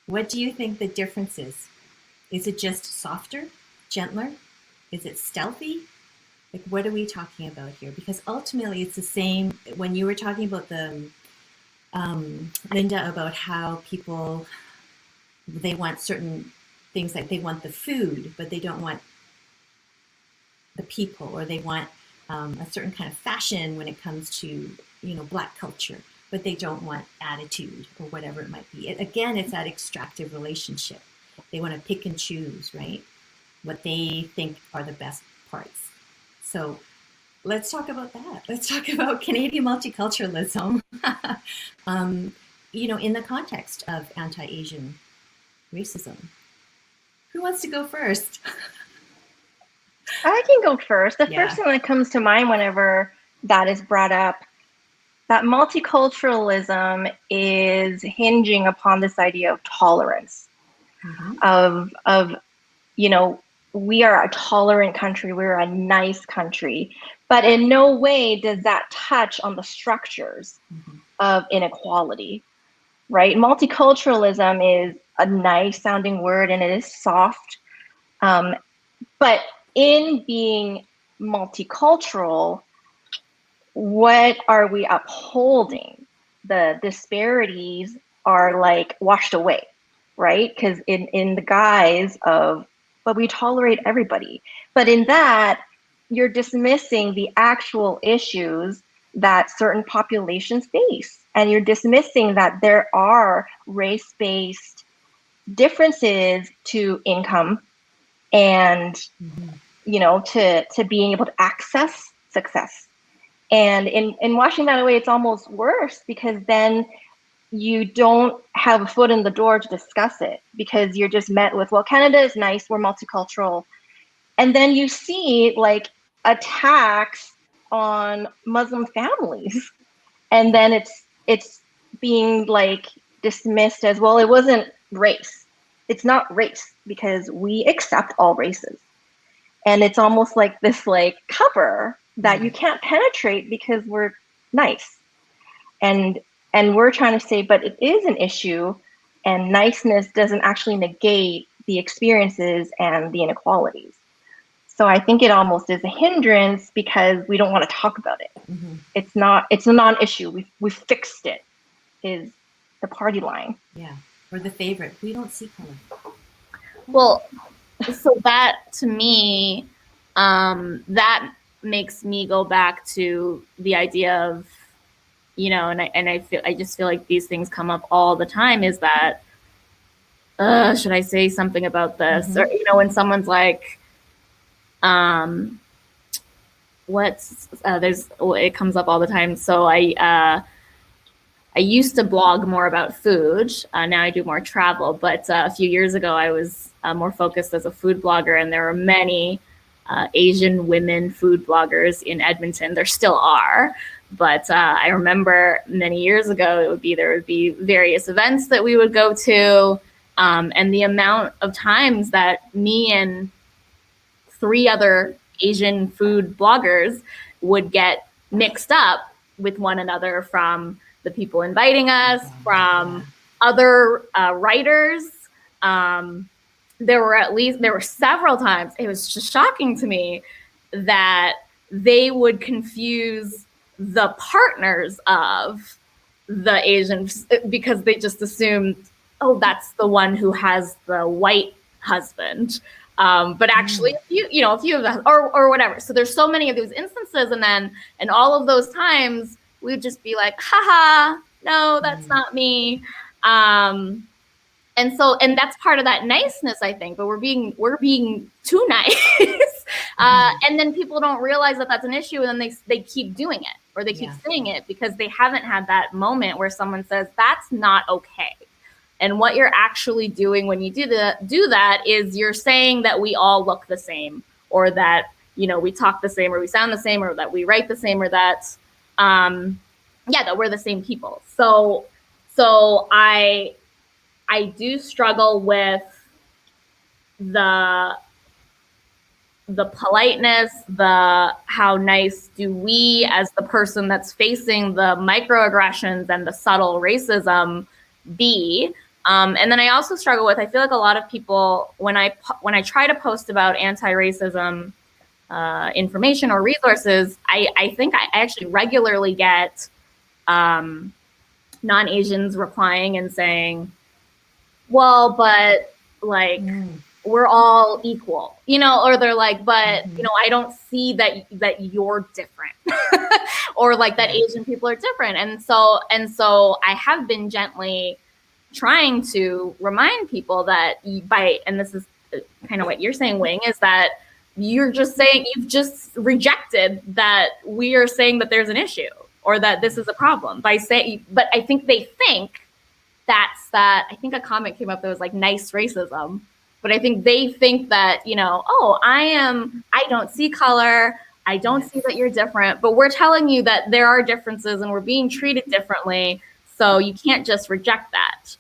What do you think the difference is? Is it just softer, gentler? Is it stealthy? Like, what are we talking about here? Because ultimately, it's the same. When you were talking about the Linda, about how people, they want certain things, like they want the food, but they don't want the people, or they want a certain kind of fashion when it comes to, Black culture, but they don't want attitude or whatever it might be. Again, it's that extractive relationship. They want to pick and choose, right? What they think are the best parts. So let's talk about that. Let's talk about Canadian multiculturalism, in the context of anti-Asian racism. Who wants to go first? I can go first. The first thing that comes to mind whenever that is brought up, that multiculturalism is hinging upon this idea of tolerance, of we are a tolerant country, we're a nice country, but in no way does that touch on the structures of inequality, right? Multiculturalism is a nice sounding word, and it is soft, but in being multicultural, what are we upholding? The disparities are like washed away, right? Because in the guise of, but we tolerate everybody. But in that, you're dismissing the actual issues that certain populations face. And you're dismissing that there are race-based differences to income and, to being able to access success. And in washing that away, it's almost worse, because then you don't have a foot in the door to discuss it, because you're just met with, well, Canada is nice, we're multicultural. And then you see like attacks on Muslim families. And then it's being like dismissed as, well, it wasn't race. It's not race, because we accept all races. And it's almost like this like cover that you can't penetrate because we're nice. And we're trying to say, but it is an issue, and niceness doesn't actually negate the experiences and the inequalities. So I think it almost is a hindrance, because we don't want to talk about it. It's a non-issue. We fixed it, is the party line. Yeah, or the favorite. We don't see color. Well, so that to me, that makes me go back to the idea of, you know, and I just feel like these things come up all the time, is that, should I say something about this? Or, you know, when someone's like, it comes up all the time. So I used to blog more about food. Now I do more travel, but a few years ago I was more focused as a food blogger, and there were many Asian women food bloggers in Edmonton. There still are, but I remember many years ago there would be various events that we would go to, and the amount of times that me and 3 other Asian food bloggers would get mixed up with one another, from the people inviting us, from other writers. There were several times, it was just shocking to me, that they would confuse the partners of the Asians, because they just assumed, oh, that's the one who has the white husband. But actually, a few of them, or whatever. So there's so many of those instances, and all of those times we'd just be like, haha, no, that's not me. And that's part of that niceness, I think, but we're being too nice. And then people don't realize that that's an issue, and then they keep doing it, or they keep saying it, because they haven't had that moment where someone says, that's not okay. And what you're actually doing when you do that is you're saying that we all look the same, or that, you know, we talk the same, or we sound the same, or that we write the same, or that, that we're the same people. So I do struggle with the politeness, how nice do we, as the person that's facing the microaggressions and the subtle racism, be. And then I also struggle with, I feel like a lot of people, when I try to post about anti-racism information or resources, I think I actually regularly get non-Asians replying and saying, well, but like, we're all equal, you know, or they're like, but, you know, I don't see that you're different, or like that Asian people are different. And so I have been gently trying to remind people that and this is kind of what you're saying, Wing, is that you've just rejected that we are saying that there's an issue, or that this is a problem, by saying, but I think they think I think a comment came up that was like nice racism, but I think they think that, you know, oh, I don't see color, I don't see that you're different, but we're telling you that there are differences and we're being treated differently, so you can't just reject that.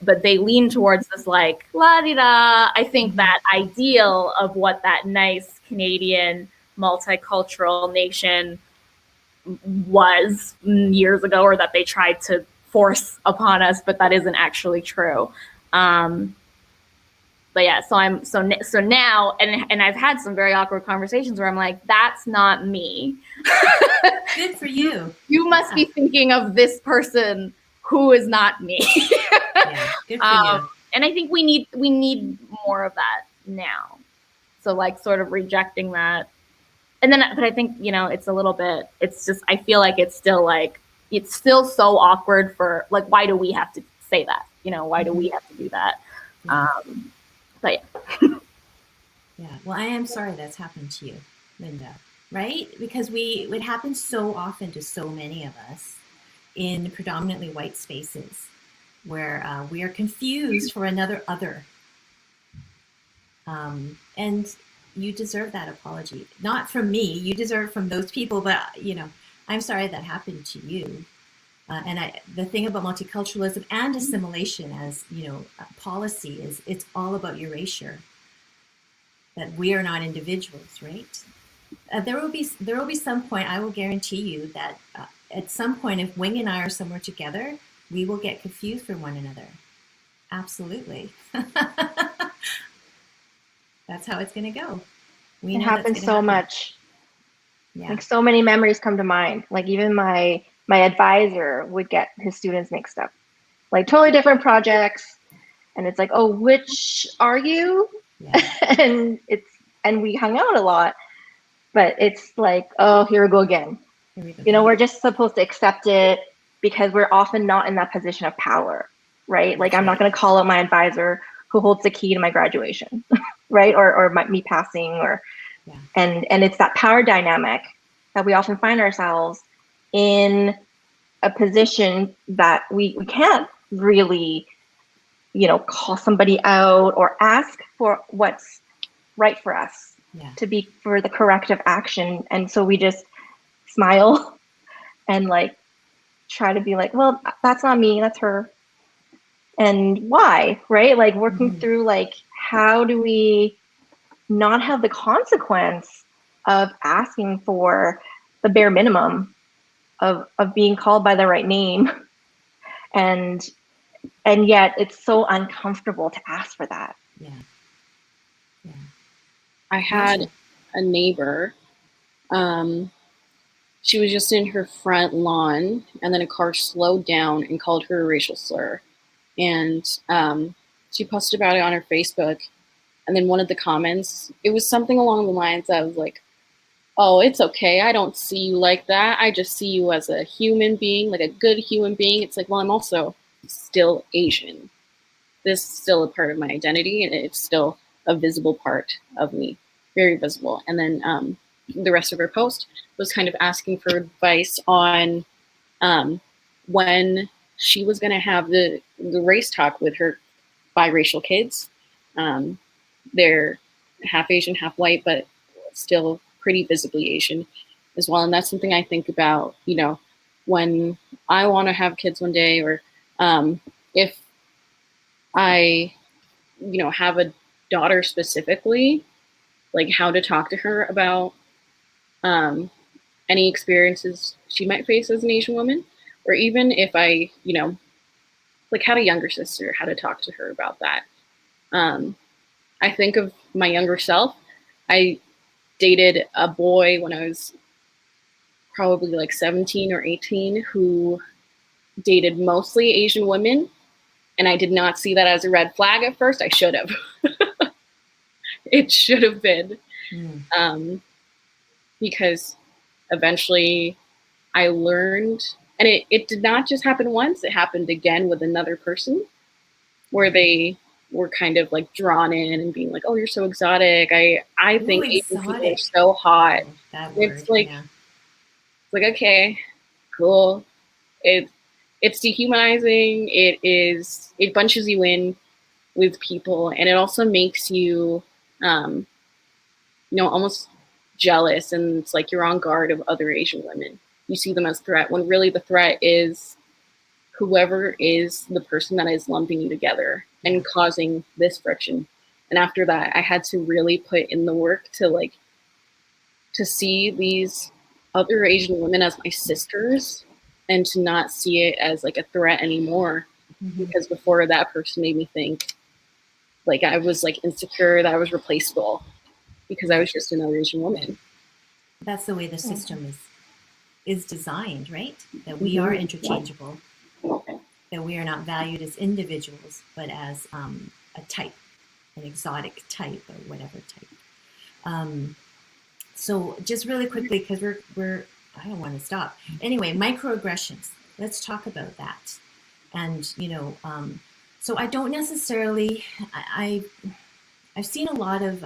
But they lean towards this like la-di-da. I think that ideal of what that nice Canadian multicultural nation was years ago, or that they tried to force upon us, but that isn't actually true. But yeah, so now, and I've had some very awkward conversations where I'm like, that's not me. Good for you. You must be thinking of this person who is not me. Good for you. And I think we need more of that now. So like sort of rejecting that. And then, but I think, you know, it's just, I feel like it's still so awkward for like, why do we have to say that? You know, why do we have to do that? But yeah. Yeah. Well, I am sorry that's happened to you, Linda. right? Because it happens so often to so many of us in predominantly white spaces where we are confused for another other. And you deserve that apology. Not from me, you deserve it from those people, but I'm sorry that happened to you. The thing about multiculturalism and assimilation as, policy is it's all about erasure. That we are not individuals, right? There will be some point, I will guarantee you that at some point, if Wing and I are somewhere together, we will get confused for one another. Absolutely. That's how it's going to go. It happens so much. Yeah. Like so many memories come to mind. Like even my advisor would get his students mixed up, like totally different projects, and it's like, oh, which are you? Yeah. and we hung out a lot, but it's like, oh, here we go again. We're just supposed to accept it because we're often not in that position of power, right? Like I'm not going to call out my advisor who holds the key to my graduation, right? Or me passing, or and it's that power dynamic that we often find ourselves in a position that we can't really, call somebody out or ask for what's right for us to be for the corrective action. And so we just smile and like try to be like, well, that's not me, that's her. And why, right? Like working through like, how do we not have the consequence of asking for the bare minimum of being called by the right name, and yet it's so uncomfortable to ask for that. I had a neighbor, she was just in her front lawn, and then a car slowed down and called her a racial slur, and she posted about it on her Facebook. And then one of the comments, it was something along the lines of like, oh, it's okay, I don't see you like that, I just see you as a human being, like a good human being. It's like, well, I'm also still Asian. This is still a part of my identity, and it's still a visible part of me, very visible. And then the rest of her post was kind of asking for advice on when she was going to have the race talk with her biracial kids. They're half Asian, half white, but still pretty visibly Asian as well. And that's something I think about, when I want to have kids one day, or if I, have a daughter specifically, like how to talk to her about any experiences she might face as an Asian woman, or even if I, like had a younger sister, how to talk to her about that. I think of my younger self. I dated a boy when I was probably like 17 or 18 who dated mostly Asian women. And I did not see that as a red flag at first. I should have. It should have been. Because eventually I learned, and it did not just happen once, it happened again with another person, where they were kind of like drawn in and being like, oh, you're so exotic. I think Asian people are so hot. It's like, okay, cool. It's dehumanizing. It bunches you in with people, and it also makes you, almost jealous, and it's like you're on guard of other Asian women. You see them as a threat, when really the threat is whoever is the person that is lumping you together and causing this friction. And after that, I had to really put in the work to see these other Asian women as my sisters, and to not see it as like a threat anymore. Because before, that person made me think like I was like insecure, that I was replaceable because I was just another Asian woman. That's the way the system is designed, right? That we are interchangeable, that we are not valued as individuals, but as a type, an exotic type, or whatever type. So just really quickly, because I don't want to stop. Anyway, microaggressions. Let's talk about that. And so I don't necessarily. I've seen a lot of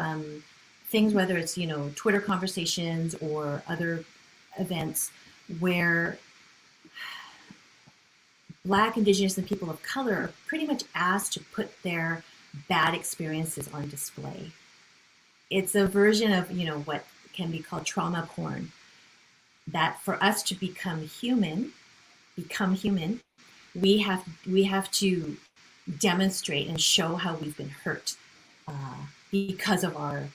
things, whether it's, you know, Twitter conversations or other events where Black, Indigenous, and people of color are pretty much asked to put their bad experiences on display. It's a version of, you know, what can be called trauma porn, that for us to become human, we have to demonstrate and show how we've been hurt because of our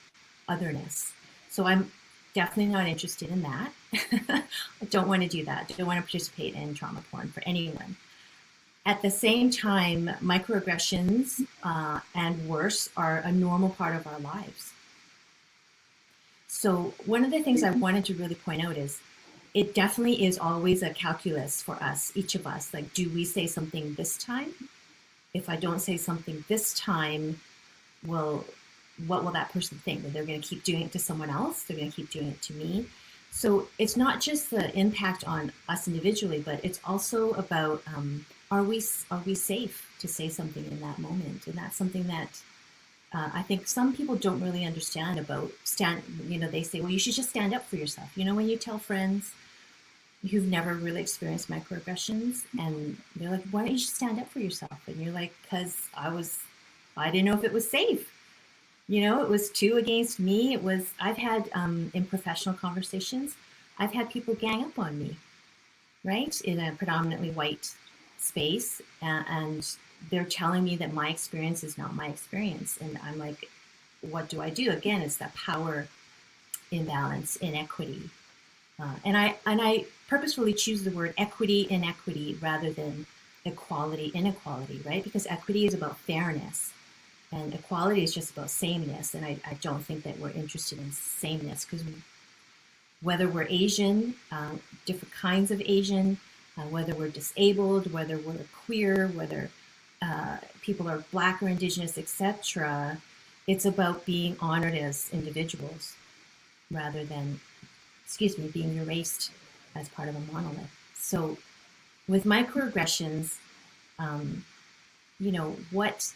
otherness. So I'm definitely not interested in that. I don't want to do that. I don't want to participate in trauma porn for anyone. At the same time, microaggressions and worse are a normal part of our lives. So one of the things I wanted to really point out is it definitely is always a calculus for us, each of us. Like, do we say something this time? If I don't say something this time, what will that person think? That they're going to keep doing it to someone else? They're going to keep doing it to me? So it's not just the impact on us individually, but it's also about, are we safe to say something in that moment? And that's something that I think some people don't really understand about they say, well, you should just stand up for yourself. You know, when you tell friends who've never really experienced microaggressions and they're like, why don't you just stand up for yourself? And you're like, because I didn't know if it was safe. You know, it was 2 against me. I've had in professional conversations, I've had people gang up on me, right? In a predominantly white space. And they're telling me that my experience is not my experience. And I'm like, what do I do? Again, it's that power imbalance, inequity. And I purposefully choose the word equity, inequity, rather than equality, inequality, right? Because equity is about fairness and equality is just about sameness. And I don't think that we're interested in sameness, because whether we're Asian, different kinds of Asian, whether we're disabled, whether we're queer, whether people are Black or Indigenous, etc., it's about being honored as individuals rather than, being erased as part of a monolith. So with microaggressions, you know, what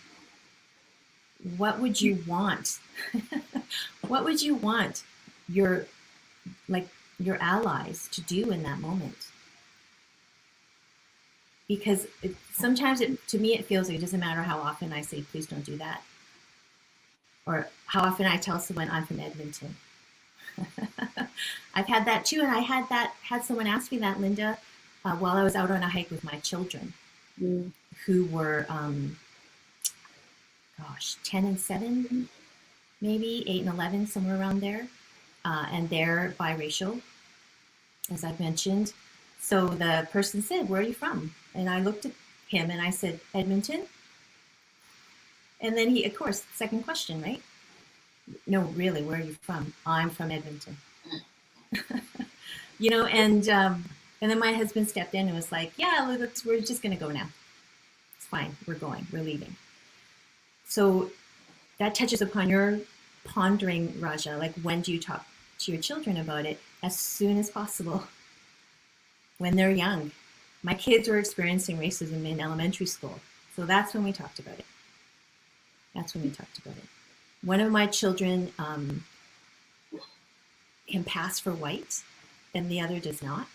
would you want? What would you want your allies to do in that moment? Because sometimes to me, it feels like it doesn't matter how often I say, please don't do that. Or how often I tell someone I'm from Edmonton. I've had that too. And I had someone ask me that, Linda, while I was out on a hike with my children who were, 10 and 7, maybe 8 and 11, somewhere around there. And they're biracial, as I've mentioned. So the person said, where are you from? And I looked at him and I said, Edmonton. And then he, of course, second question, right? No, really, where are you from? I'm from Edmonton. You know, and then my husband stepped in and was like, yeah, we're just going to go now. It's fine. We're going. We're leaving. So that touches upon your pondering, Raja, like, when do you talk to your children about it? As soon as possible, when they're young. My kids were experiencing racism in elementary school. So that's when we talked about it. One of my children can pass for white and the other does not.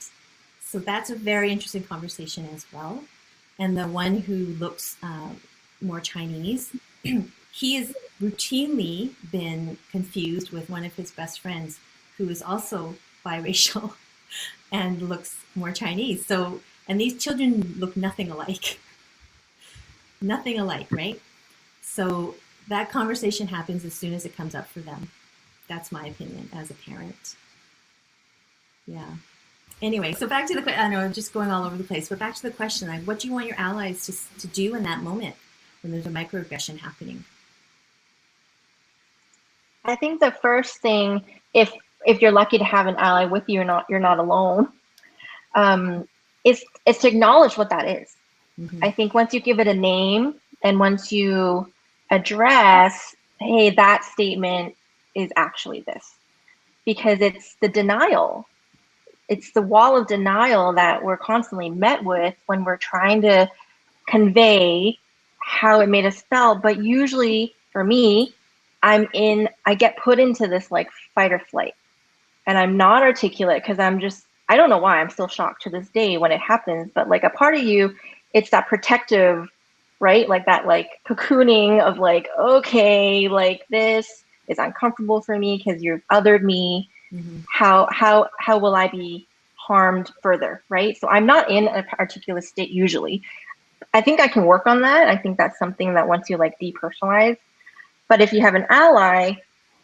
So that's a very interesting conversation as well. And the one who looks more Chinese, he has routinely been confused with one of his best friends who is also biracial and looks more Chinese. So, and these children look nothing alike. Nothing alike, right? So that conversation happens as soon as it comes up for them. That's my opinion as a parent. Yeah. Anyway, so back to the question. I know I'm just going all over the place, but back to the question, like, what do you want your allies to do in that moment when there's a microaggression happening? I think the first thing, if you're lucky to have an ally with you, you're not alone, is to acknowledge what that is. Mm-hmm. I think once you give it a name and once you address, hey, that statement is actually this, because it's the denial. It's the wall of denial that we're constantly met with when we're trying to convey how it made us feel. But usually, for me, I get put into this like fight or flight, and I'm not articulate because I don't know why. I'm still shocked to this day when it happens, but like a part of you, it's that protective, right? Like that like cocooning of like, okay, like this is uncomfortable for me because you've othered me. Mm-hmm. How will I be harmed further, right? So I'm not in an articulate state usually. I think I can work on that. I think that's something that once you like depersonalize. But if you have an ally,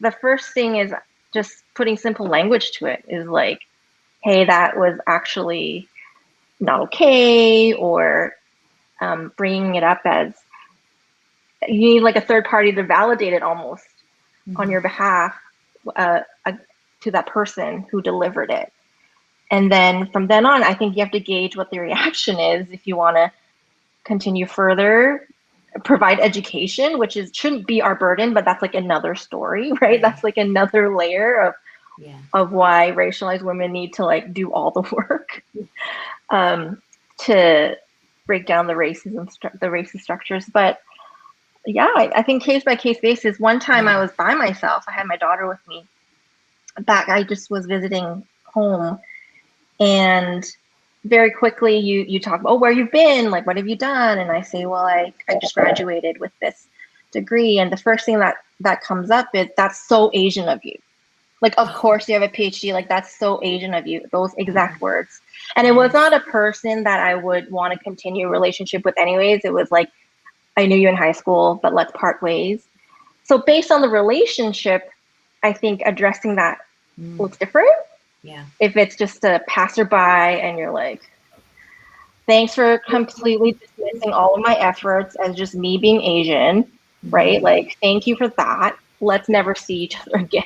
the first thing is just putting simple language to it is like, hey, that was actually not okay, or bringing it up as you need like a third party to validate it almost on your behalf to that person who delivered it. And then from then on, I think you have to gauge what the reaction is if you want to continue further, provide education, which shouldn't be our burden, but that's like another story, right? That's like another layer of why racialized women need to like do all the work to break down the racist structures. But yeah, I think case by case basis. One time I was by myself. I had my daughter with me. I just was visiting home, and very quickly you talk about, oh, where you've been, like what have you done? And I say, well, I just graduated with this degree. And the first thing that comes up is, that's so Asian of you. Like, of course you have a PhD, like that's so Asian of you, those exact words. And it was not a person that I would want to continue a relationship with anyways. It was like, I knew you in high school, but let's part ways. So based on the relationship, I think addressing that looks different. Yeah. If it's just a passerby and you're like, thanks for completely dismissing all of my efforts as just me being Asian, right? Like, thank you for that. Let's never see each other again.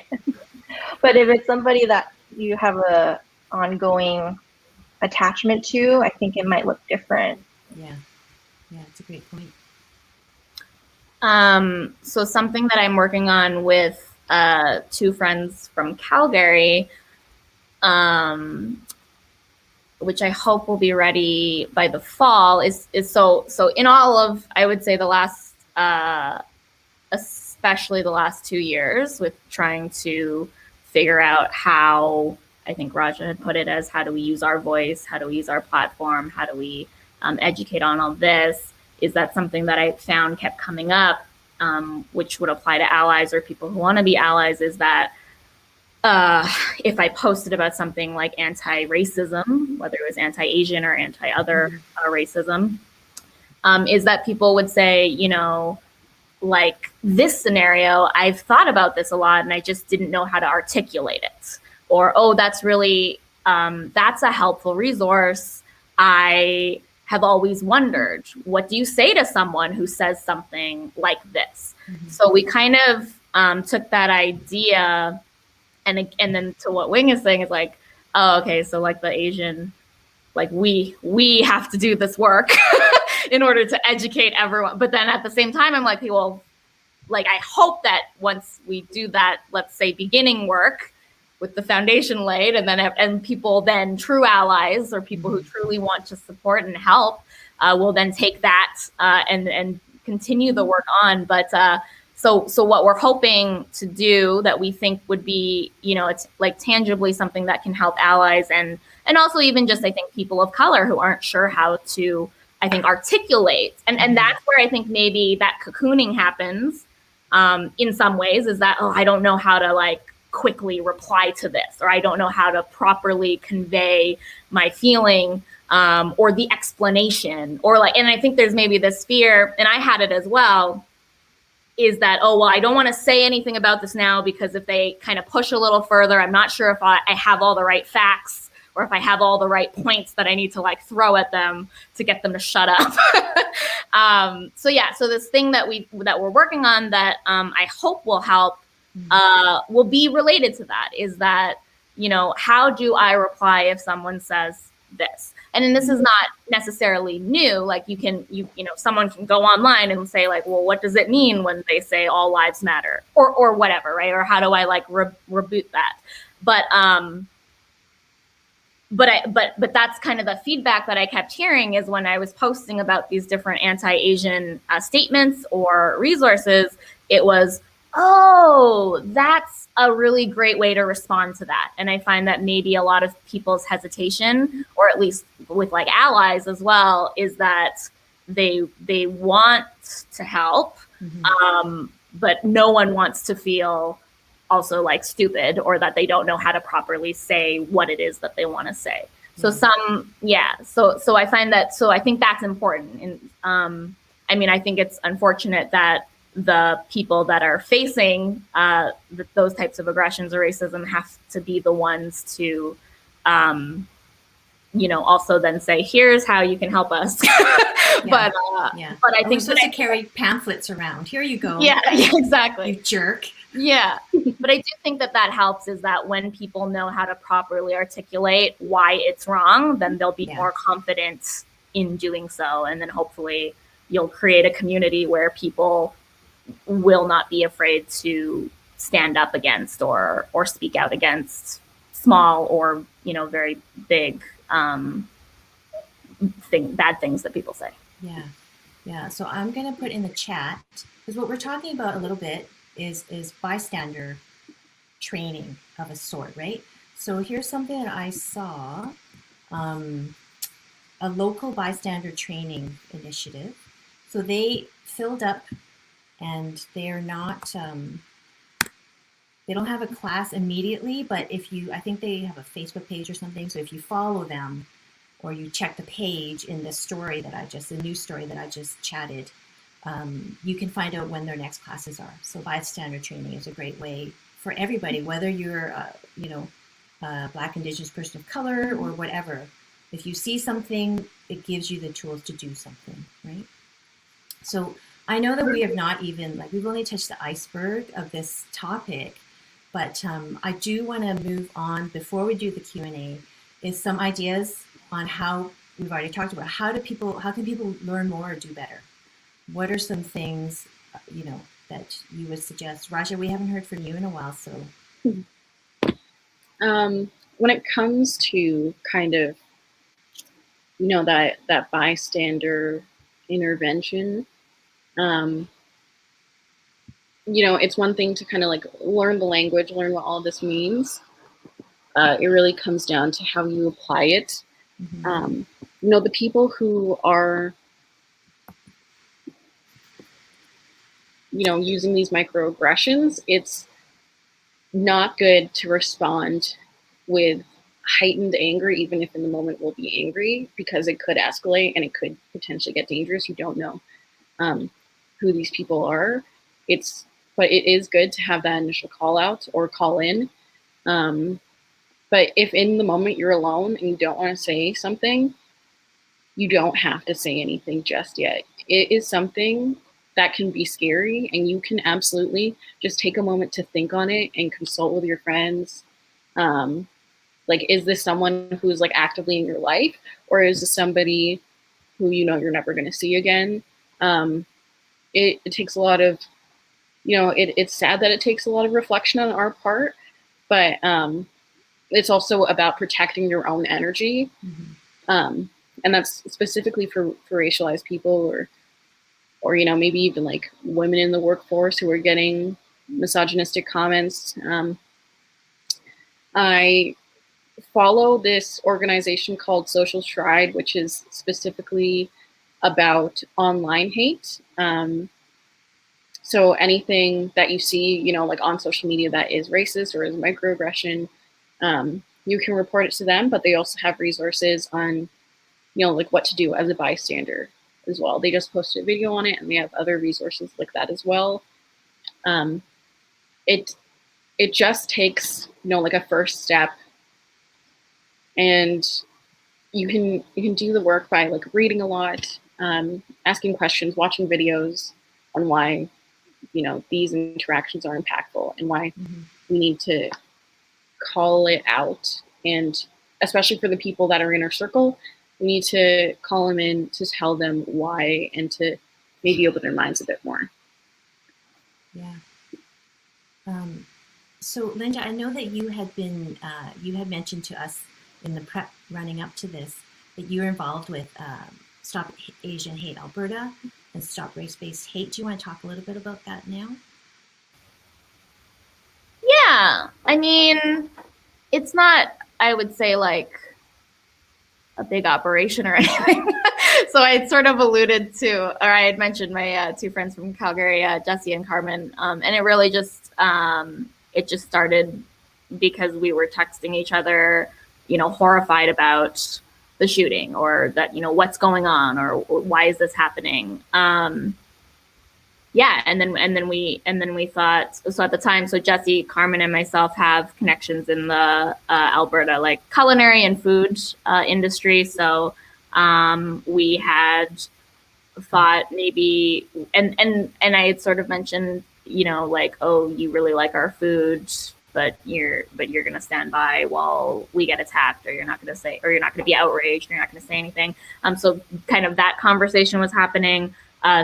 But if it's somebody that you have a ongoing attachment to, I think it might look different. Yeah. Yeah, it's a great point. So something that I'm working on with two friends from Calgary, which I hope will be ready by the fall, is so in all of, I would say, the last, especially the last 2 years, with trying to figure out how, I think Raja had put it as, how do we use our voice? How do we use our platform? How do we educate on all this? Is that something that I found kept coming up, which would apply to allies or people who want to be allies, is that if I posted about something like anti-racism, whether it was anti-Asian or anti-other racism, is that people would say, you know, like this scenario, I've thought about this a lot and I just didn't know how to articulate it. Or, oh, that's really, that's a helpful resource. I have always wondered, what do you say to someone who says something like this? So we kind of took that idea, and then to what Wing is saying is like, oh, okay, so like the Asian, like we have to do this work in order to educate everyone. But then at the same time, I'm like, well, like I hope that once we do that, let's say beginning work with the foundation laid, and people then, true allies or people who truly want to support and help, will then take that and continue the work on. But so what we're hoping to do, that we think would be, you know, it's like tangibly something that can help allies and also even just, I think, people of color who aren't sure how to, I think, articulate. And that's where I think maybe that cocooning happens in some ways, is that, oh, I don't know how to like quickly reply to this, or I don't know how to properly convey my feeling, or the explanation, or like, and I think there's maybe this fear, and I had it as well, is that, oh, well, I don't want to say anything about this now because if they kind of push a little further, I'm not sure if I have all the right facts, or if I have all the right points that I need to like throw at them to get them to shut up. So this thing that we're working on that I hope will help will be related to that, is that, you know, how do I reply if someone says this? And this is not necessarily new. Like you know, someone can go online and say like, well, what does it mean when they say all lives matter, or whatever, right? Or how do I like reboot that? But that's kind of the feedback that I kept hearing, is when I was posting about these different anti-Asian statements or resources, it was, Oh, that's a really great way to respond to that. And I find that maybe a lot of people's hesitation, or at least with like allies as well, is that they want to help, but no one wants to feel also like stupid, or that they don't know how to properly say what it is that they want to say. So so I find that, so I think that's important. And I mean, I think it's unfortunate that the people that are facing those types of aggressions or racism have to be the ones to, also then say, here's how you can help us. But I think we're supposed to carry pamphlets around. Here you go. Yeah, exactly. You jerk. Yeah. But I do think that helps, is that when people know how to properly articulate why it's wrong, then they'll be more confident in doing so. And then hopefully you'll create a community where people will not be afraid to stand up against or speak out against small or, very big bad things that people say. Yeah. So I'm going to put in the chat, because what we're talking about a little bit is bystander training of a sort, right? So here's something that I saw, a local bystander training initiative. So they filled up, and they're not, they don't have a class immediately, but I think they have a Facebook page or something. So if you follow them, or you check the page in the story the news story that I just chatted, you can find out when their next classes are. So bystander training is a great way for everybody, whether you're, a Black, Indigenous person of color or whatever. If you see something, it gives you the tools to do something, right? So I know that we have not even, we've only touched the iceberg of this topic, but I do want to move on before we do the Q&A, is some ideas on how, we've already talked about, how can people learn more or do better? What are some things, that you would suggest? Raja, we haven't heard from you in a while, so. When it comes to kind of, that bystander intervention, it's one thing to kind of learn the language, learn what all this means. It really comes down to how you apply it. The people who are, using these microaggressions, it's not good to respond with heightened anger, even if in the moment we'll be angry, because it could escalate and it could potentially get dangerous. You don't know who these people are. But it is good to have that initial call out or call in. But if in the moment you're alone and you don't want to say something, you don't have to say anything just yet. It is something that can be scary, and you can absolutely just take a moment to think on it and consult with your friends. Is this someone who's actively in your life, or is this somebody who you're never going to see again? It takes a lot of, it's sad that it takes a lot of reflection on our part, but it's also about protecting your own energy. And that's specifically for racialized people, or maybe even women in the workforce who are getting misogynistic comments. I follow this organization called Social Stride, which is specifically about online hate. So anything that you see, on social media that is racist or is a microaggression, you can report it to them, but they also have resources on, what to do as a bystander as well. They just posted a video on it, and they have other resources like that as well. It just takes, a first step, and you can do the work by reading a lot, asking questions, watching videos on why, these interactions are impactful and why we need to call it out. And especially for the people that are in our circle, we need to call them in to tell them why and to maybe open their minds a bit more. Yeah. So Linda, I know that you had mentioned to us in the prep running up to this that you're involved with Stop Asian Hate Alberta and Stop Race-Based Hate. Do you want to talk a little bit about that now? Yeah, I mean, it's not, I would say, like a big operation or anything. So I had sort of alluded to, or I had mentioned my two friends from Calgary, Jesse and Carmen, and it really just started because we were texting each other, horrified about the shooting, or that, what's going on, or why is this happening? Yeah, and then we thought, so at the time, so Jesse, Carmen, and myself have connections in the Alberta like culinary and food industry. So we had thought maybe, and I had sort of mentioned, like, oh, you really like our food, but you're gonna stand by while we get attacked, or you're not gonna be outraged, or you're not gonna say anything. So kind of that conversation was happening.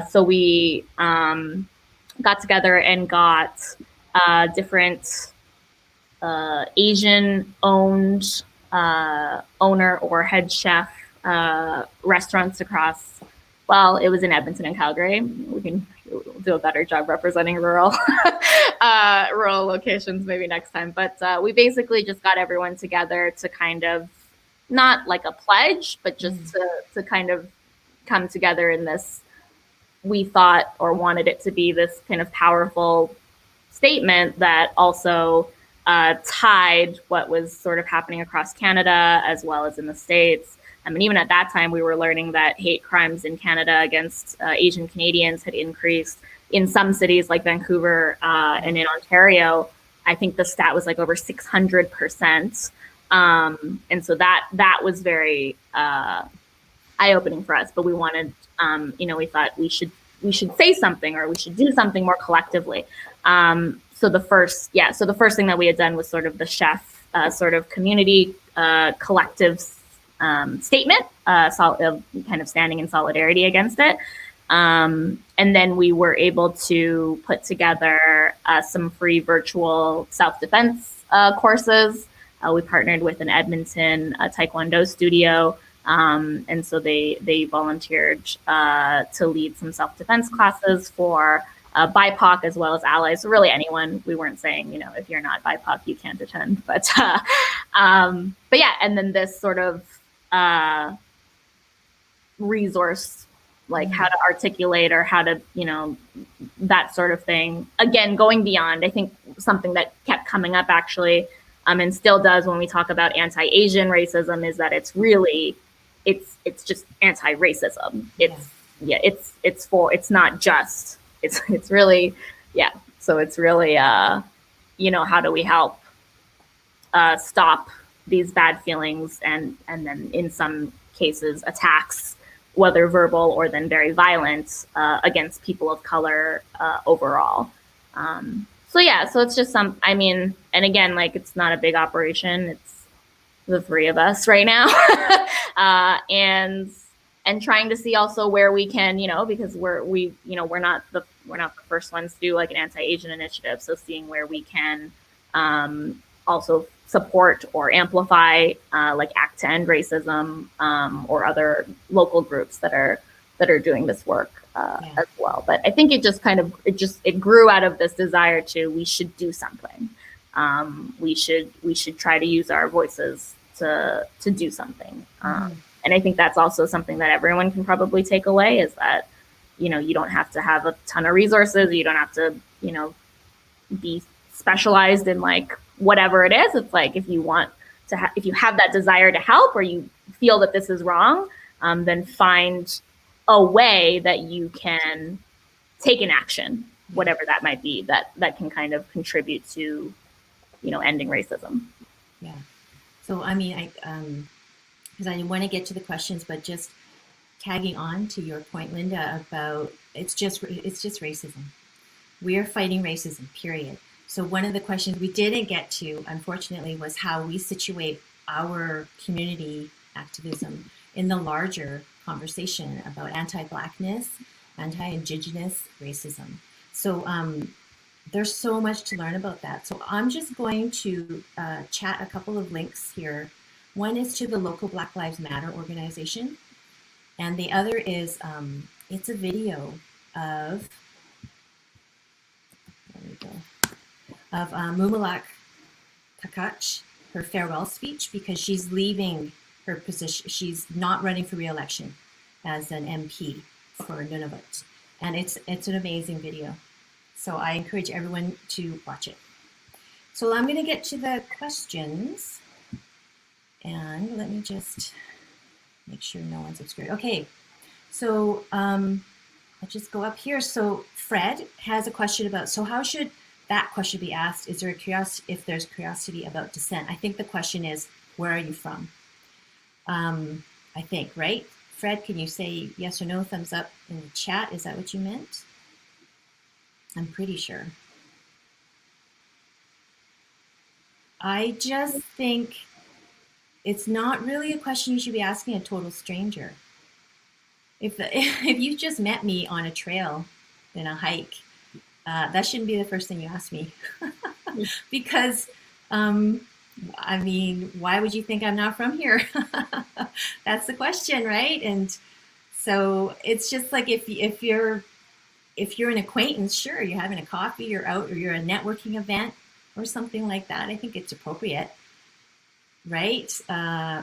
So we got together and got different Asian-owned owner or head chef restaurants across. Well, it was in Edmonton and Calgary. We can do a better job representing rural locations maybe next time. But we basically just got everyone together to kind of, not like a pledge, but just to kind of come together in this, we thought or wanted it to be this kind of powerful statement that also tied what was sort of happening across Canada as well as in the States. I mean, even at that time, we were learning that hate crimes in Canada against Asian Canadians had increased in some cities like Vancouver and in Ontario. I think the stat was like over 600%. And so that was very eye-opening for us, but we wanted, we thought we should say something, or we should do something more collectively. So the first thing that we had done was sort of the chef sort of community collective statement, kind of standing in solidarity against it. And then we were able to put together some free virtual self-defense courses. We partnered with an Edmonton Taekwondo studio. And so they volunteered to lead some self-defense classes for BIPOC as well as allies. So really anyone. We weren't saying, if you're not BIPOC, you can't attend. But yeah, and then this sort of resource, like how to articulate, or how to, that sort of thing. Again, going beyond, I think something that kept coming up actually, and still does when we talk about anti-Asian racism, is that it's really, it's just anti-racism. It's not just, it's really, yeah. So it's really, how do we help stop these bad feelings and then in some cases attacks, whether verbal or then very violent, against people of color overall. So yeah, so it's just and again, like, it's not a big operation. It's the three of us right now, and trying to see also where we can, because we're not the first ones to do like an anti-Asian initiative. So seeing where we can also support or amplify like Act to End Racism, or other local groups that are doing this work as well. But I think it just kind of it grew out of this desire we should do something. We should try to use our voices to do something. And I think that's also something that everyone can probably take away, is that, you don't have to have a ton of resources. You don't have to, be specialized in like whatever it is. It's like, if you want to, if you have that desire to help, or you feel that this is wrong, then find a way that you can take an action, whatever that might be, that can kind of contribute to, ending racism. Yeah. So, because I want to get to the questions, but just tagging on to your point, Linda, about it's just racism. We are fighting racism, period. So one of the questions we didn't get to, unfortunately, was how we situate our community activism in the larger conversation about anti-Blackness, anti-Indigenous racism. So there's so much to learn about that. So I'm just going to chat a couple of links here. One is to the local Black Lives Matter organization, and the other is it's a video of Mumalak Kakach her farewell speech because she's leaving her position. She's not running for re-election as an MP for Nunavut. And it's an amazing video. So I encourage everyone to watch it. So I'm going to get to the questions. And let me just make sure no one's obscured. Okay, so I'll just go up here. So Fred has a question about, so how should that question be asked? Is there a curiosity, if there's curiosity about descent? I think the question is, where are you from? I think, right? Fred, can you say yes or no, thumbs up in the chat? Is that what you meant? I'm pretty sure. I just think it's not really a question you should be asking a total stranger. If you just met me on a trail in a hike, that shouldn't be the first thing you ask me. Because, I mean, why would you think I'm not from here? That's the question, right? And so it's just like if you're an acquaintance, sure, you're having a coffee, you're out, or you're a networking event or something like that, I think it's appropriate, right?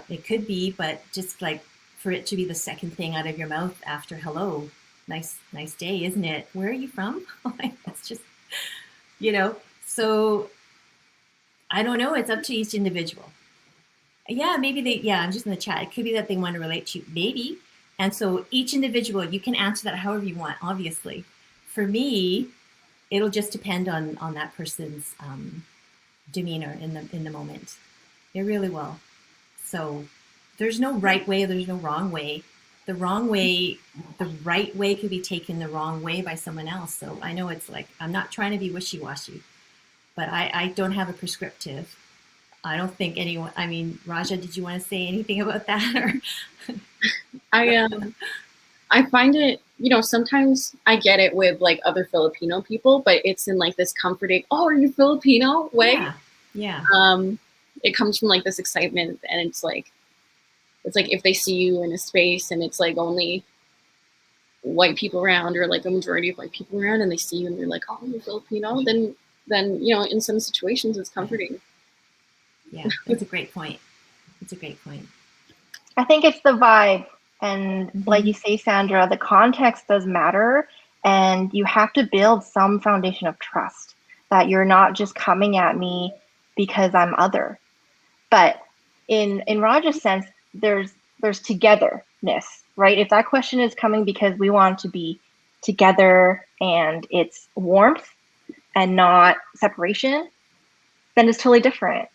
It could be, but just like for it to be the second thing out of your mouth after hello, nice day, isn't it? Where are you from? That's just, so I don't know. It's up to each individual. Yeah, maybe I'm just in the chat. It could be that they want to relate to you, maybe. And so each individual, you can answer that however you want, obviously. For me, it'll just depend on that person's demeanor in the moment. It really will. So there's no right way, there's no wrong way. The right way could be taken the wrong way by someone else. So I know it's like, I'm not trying to be wishy-washy, but I don't have a prescriptive. I don't think anyone, I mean, Raja, did you want to say anything about that? Or? I find it, sometimes I get it with like other Filipino people, but it's in like this comforting, oh, are you Filipino way? Yeah. It comes from like this excitement, and it's like if they see you in a space and it's like only white people around, or like a majority of white people around, and they see you and they're like, oh, you're Filipino, then in some situations it's comforting. Yeah, that's a great point. I think it's the vibe. And like you say, Sandra, the context does matter. And you have to build some foundation of trust that you're not just coming at me because I'm other. But in Raja's sense, there's togetherness, right? If that question is coming because we want to be together and it's warmth and not separation, then it's totally different.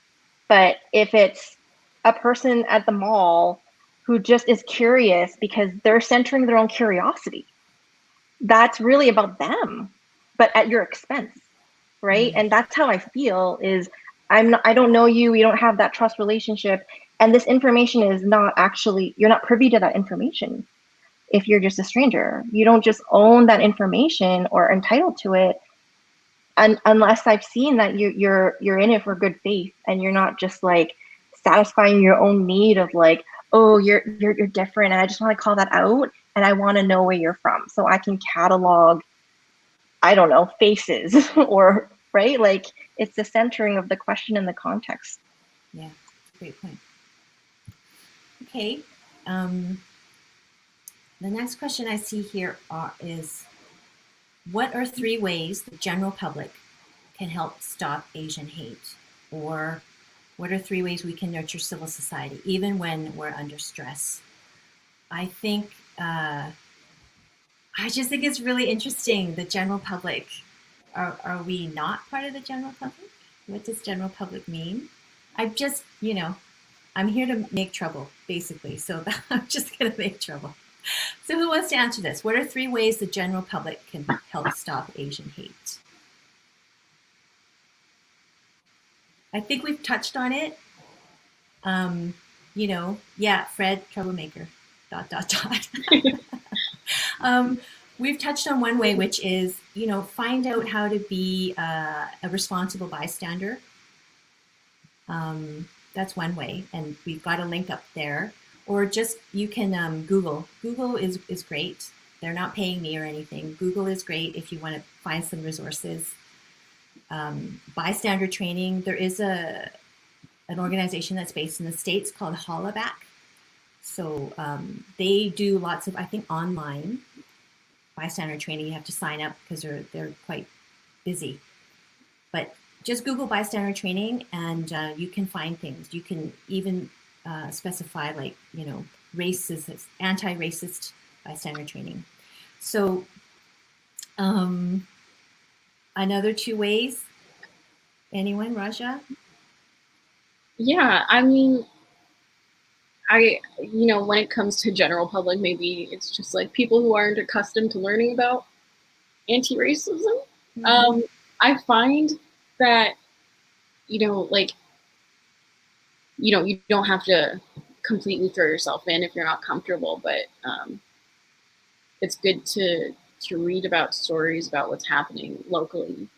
But if it's a person at the mall who just is curious because they're centering their own curiosity, that's really about them, but at your expense, right? And that's how I feel is I don't know you, we don't have that trust relationship, and this information is not actually, you're not privy to that information. If you're just a stranger, you don't just own that information or entitled to it, unless I've seen that you're in it for good faith and you're not just like satisfying your own need of like, oh, you're different and I just want to call that out and I want to know where you're from so I can catalog, I don't know, faces or right, like it's the centering of the question and the context. Yeah, great point. Okay, the next question I see here is, what are 3 ways the general public can help stop Asian hate? Or what are 3 ways we can nurture civil society, even when we're under stress? I think, I just think it's really interesting, the general public. Are we not part of the general public? What does general public mean? I'm just, I'm here to make trouble, basically. So I'm just going to make trouble. So who wants to answer this? What are 3 ways the general public can help stop Asian hate? I think we've touched on it. Yeah, Fred, troublemaker, ... We've touched on one way, which is, find out how to be a responsible bystander. That's one way, and we've got a link up there. Or just, you can Google. Google is great. They're not paying me or anything. Google is great if you want to find some resources. Bystander training, there is a an organization that's based in the States called Hollaback. So they do lots of, I think, online bystander training. You have to sign up because they're quite busy. But just Google bystander training and you can find things. You can even specify like, racist, anti-racist bystander training. So another 2 ways. Anyone, Raja? Yeah, I mean, when it comes to general public, maybe it's just like people who aren't accustomed to learning about anti-racism. Mm-hmm. I find that, you don't have to completely throw yourself in if you're not comfortable, but it's good to read about stories about what's happening locally,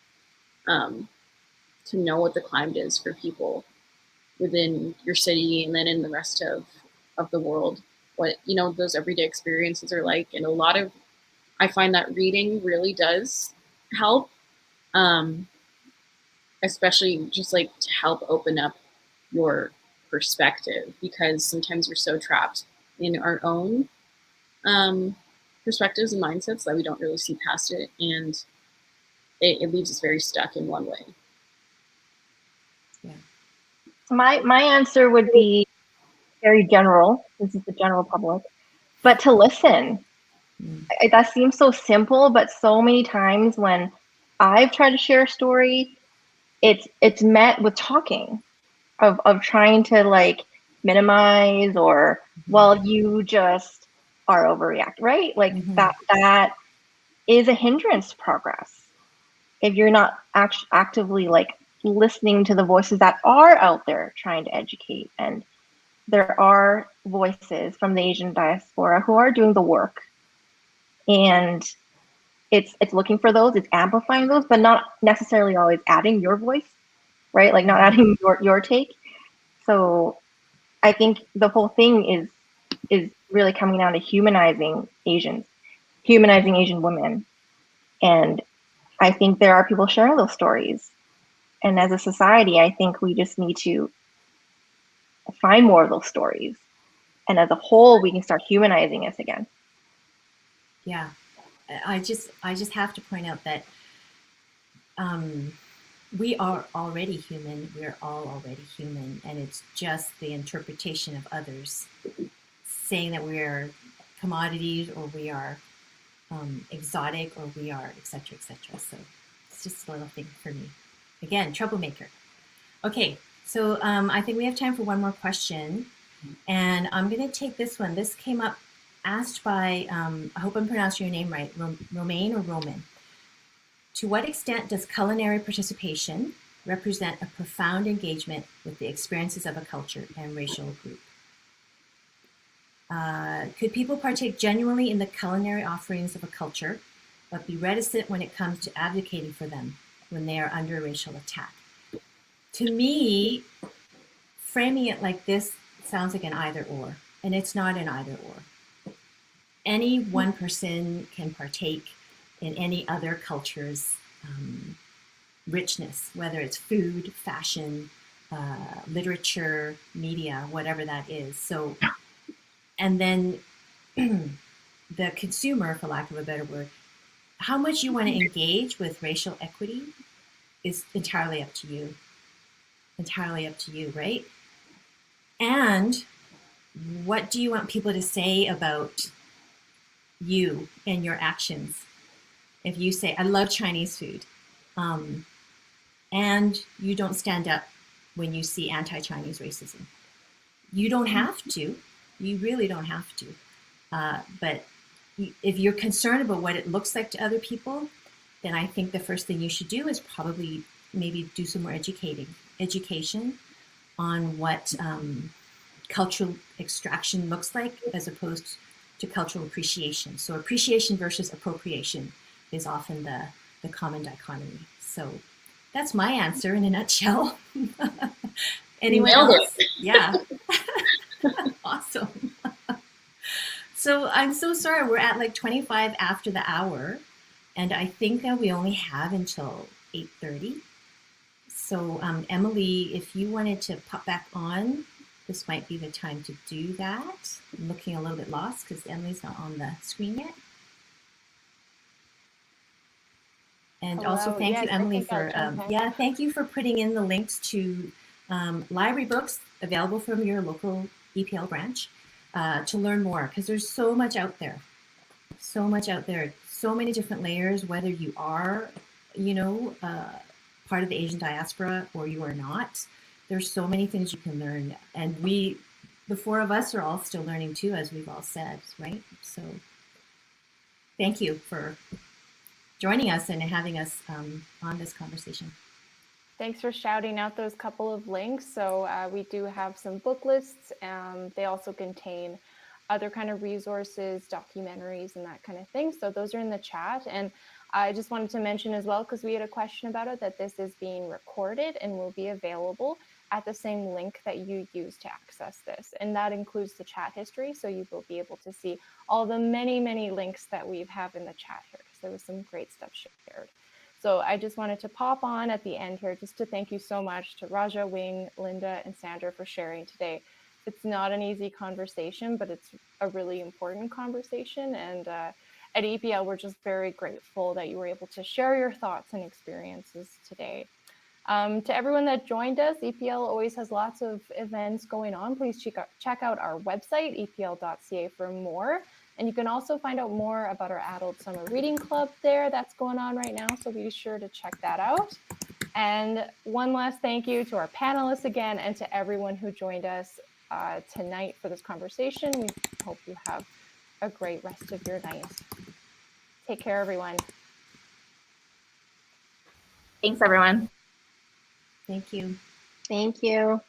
to know what the climate is for people within your city and then in the rest of the world, what those everyday experiences are like. And I find that reading really does help, especially just like to help open up your perspective, because sometimes we're so trapped in our own perspectives and mindsets that we don't really see past it, and it leaves us very stuck in one way. Yeah. My answer would be very general. This is the general public, but to listen. That seems so simple, but so many times when I've tried to share a story, it's met with talking, of trying to like minimize, or well, you just are overreact, right? Like that is a hindrance to progress if you're not actively like listening to the voices that are out there trying to educate. And there are voices from the Asian diaspora who are doing the work, and it's looking for those, it's amplifying those, but not necessarily always adding your voice, right? Like not adding your take. So I think the whole thing is really coming down to humanizing Asians, humanizing Asian women. And I think there are people sharing those stories. And as a society, I think we just need to find more of those stories. And as a whole, we can start humanizing us again. Yeah. I just have to point out that we are already human. We're all already human. And it's just the interpretation of others saying that we are commodities, or we are exotic, or we are et cetera, et cetera. So it's just a little thing for me. Again, troublemaker. Okay, so I think we have time for one more question. And I'm going to take this one. This came up, asked by, I hope I'm pronouncing your name right, Romaine or Roman. To what extent does culinary participation represent a profound engagement with the experiences of a culture and racial group? Could people partake genuinely in the culinary offerings of a culture, but be reticent when it comes to advocating for them when they are under racial attack? To me, framing it like this sounds like an either or, and it's not an either or. Any one person can partake in any other culture's richness, whether it's food, fashion, literature, media, whatever that is. So, and then the consumer, for lack of a better word, how much you want to engage with racial equity is entirely up to you. Entirely up to you, right? And what do you want people to say about you and your actions? If you say, I love Chinese food, and you don't stand up when you see anti-Chinese racism, you don't have to. You really don't have to. But if you're concerned about what it looks like to other people, then I think the first thing you should do is probably maybe do some more education on what cultural extraction looks like, as opposed to cultural appreciation. So appreciation versus appropriation is often the common dichotomy. So that's my answer in a nutshell. Anyone else? Yeah. Awesome. So I'm so sorry. We're at like 25 after the hour, and I think that we only have until 8:30. So Emily, if you wanted to pop back on, this might be the time to do that. I'm looking a little bit lost because Emily's not on the screen yet. And also Hello. thank you, Yes, I Emily, think I'll for jump in. yeah, thank you for putting in the links to library books available from your local EPL branch to learn more, because there's so much out there, so much out there, so many different layers, whether you are, you know, part of the Asian diaspora or you are not. There's so many things you can learn, and the four of us are all still learning too, as we've all said, right? So thank you for joining us and having us on this conversation. Thanks for shouting out those couple of links. So we do have some book lists. They also contain other kind of resources, documentaries, and that kind of thing. So those are in the chat. And I just wanted to mention as well, because we had a question about it, that this is being recorded and will be available at the same link that you use to access this. And that includes the chat history. So you will be able to see all the many, many links that we have in the chat here, because there was some great stuff shared. So I just wanted to pop on at the end here just to thank you so much to Raja, Wing, Linda, and Sandra for sharing today. It's not an easy conversation, but it's a really important conversation. And at EPL, we're just very grateful that you were able to share your thoughts and experiences today. To everyone that joined us, EPL always has lots of events going on. Please check out our website, epl.ca, for more. And you can also find out more about our Adult Summer Reading Club there that's going on right now. So be sure to check that out. And one last thank you to our panelists again, and to everyone who joined us tonight for this conversation. We hope you have a great rest of your night. Take care, everyone. Thanks, everyone. Thank you. Thank you.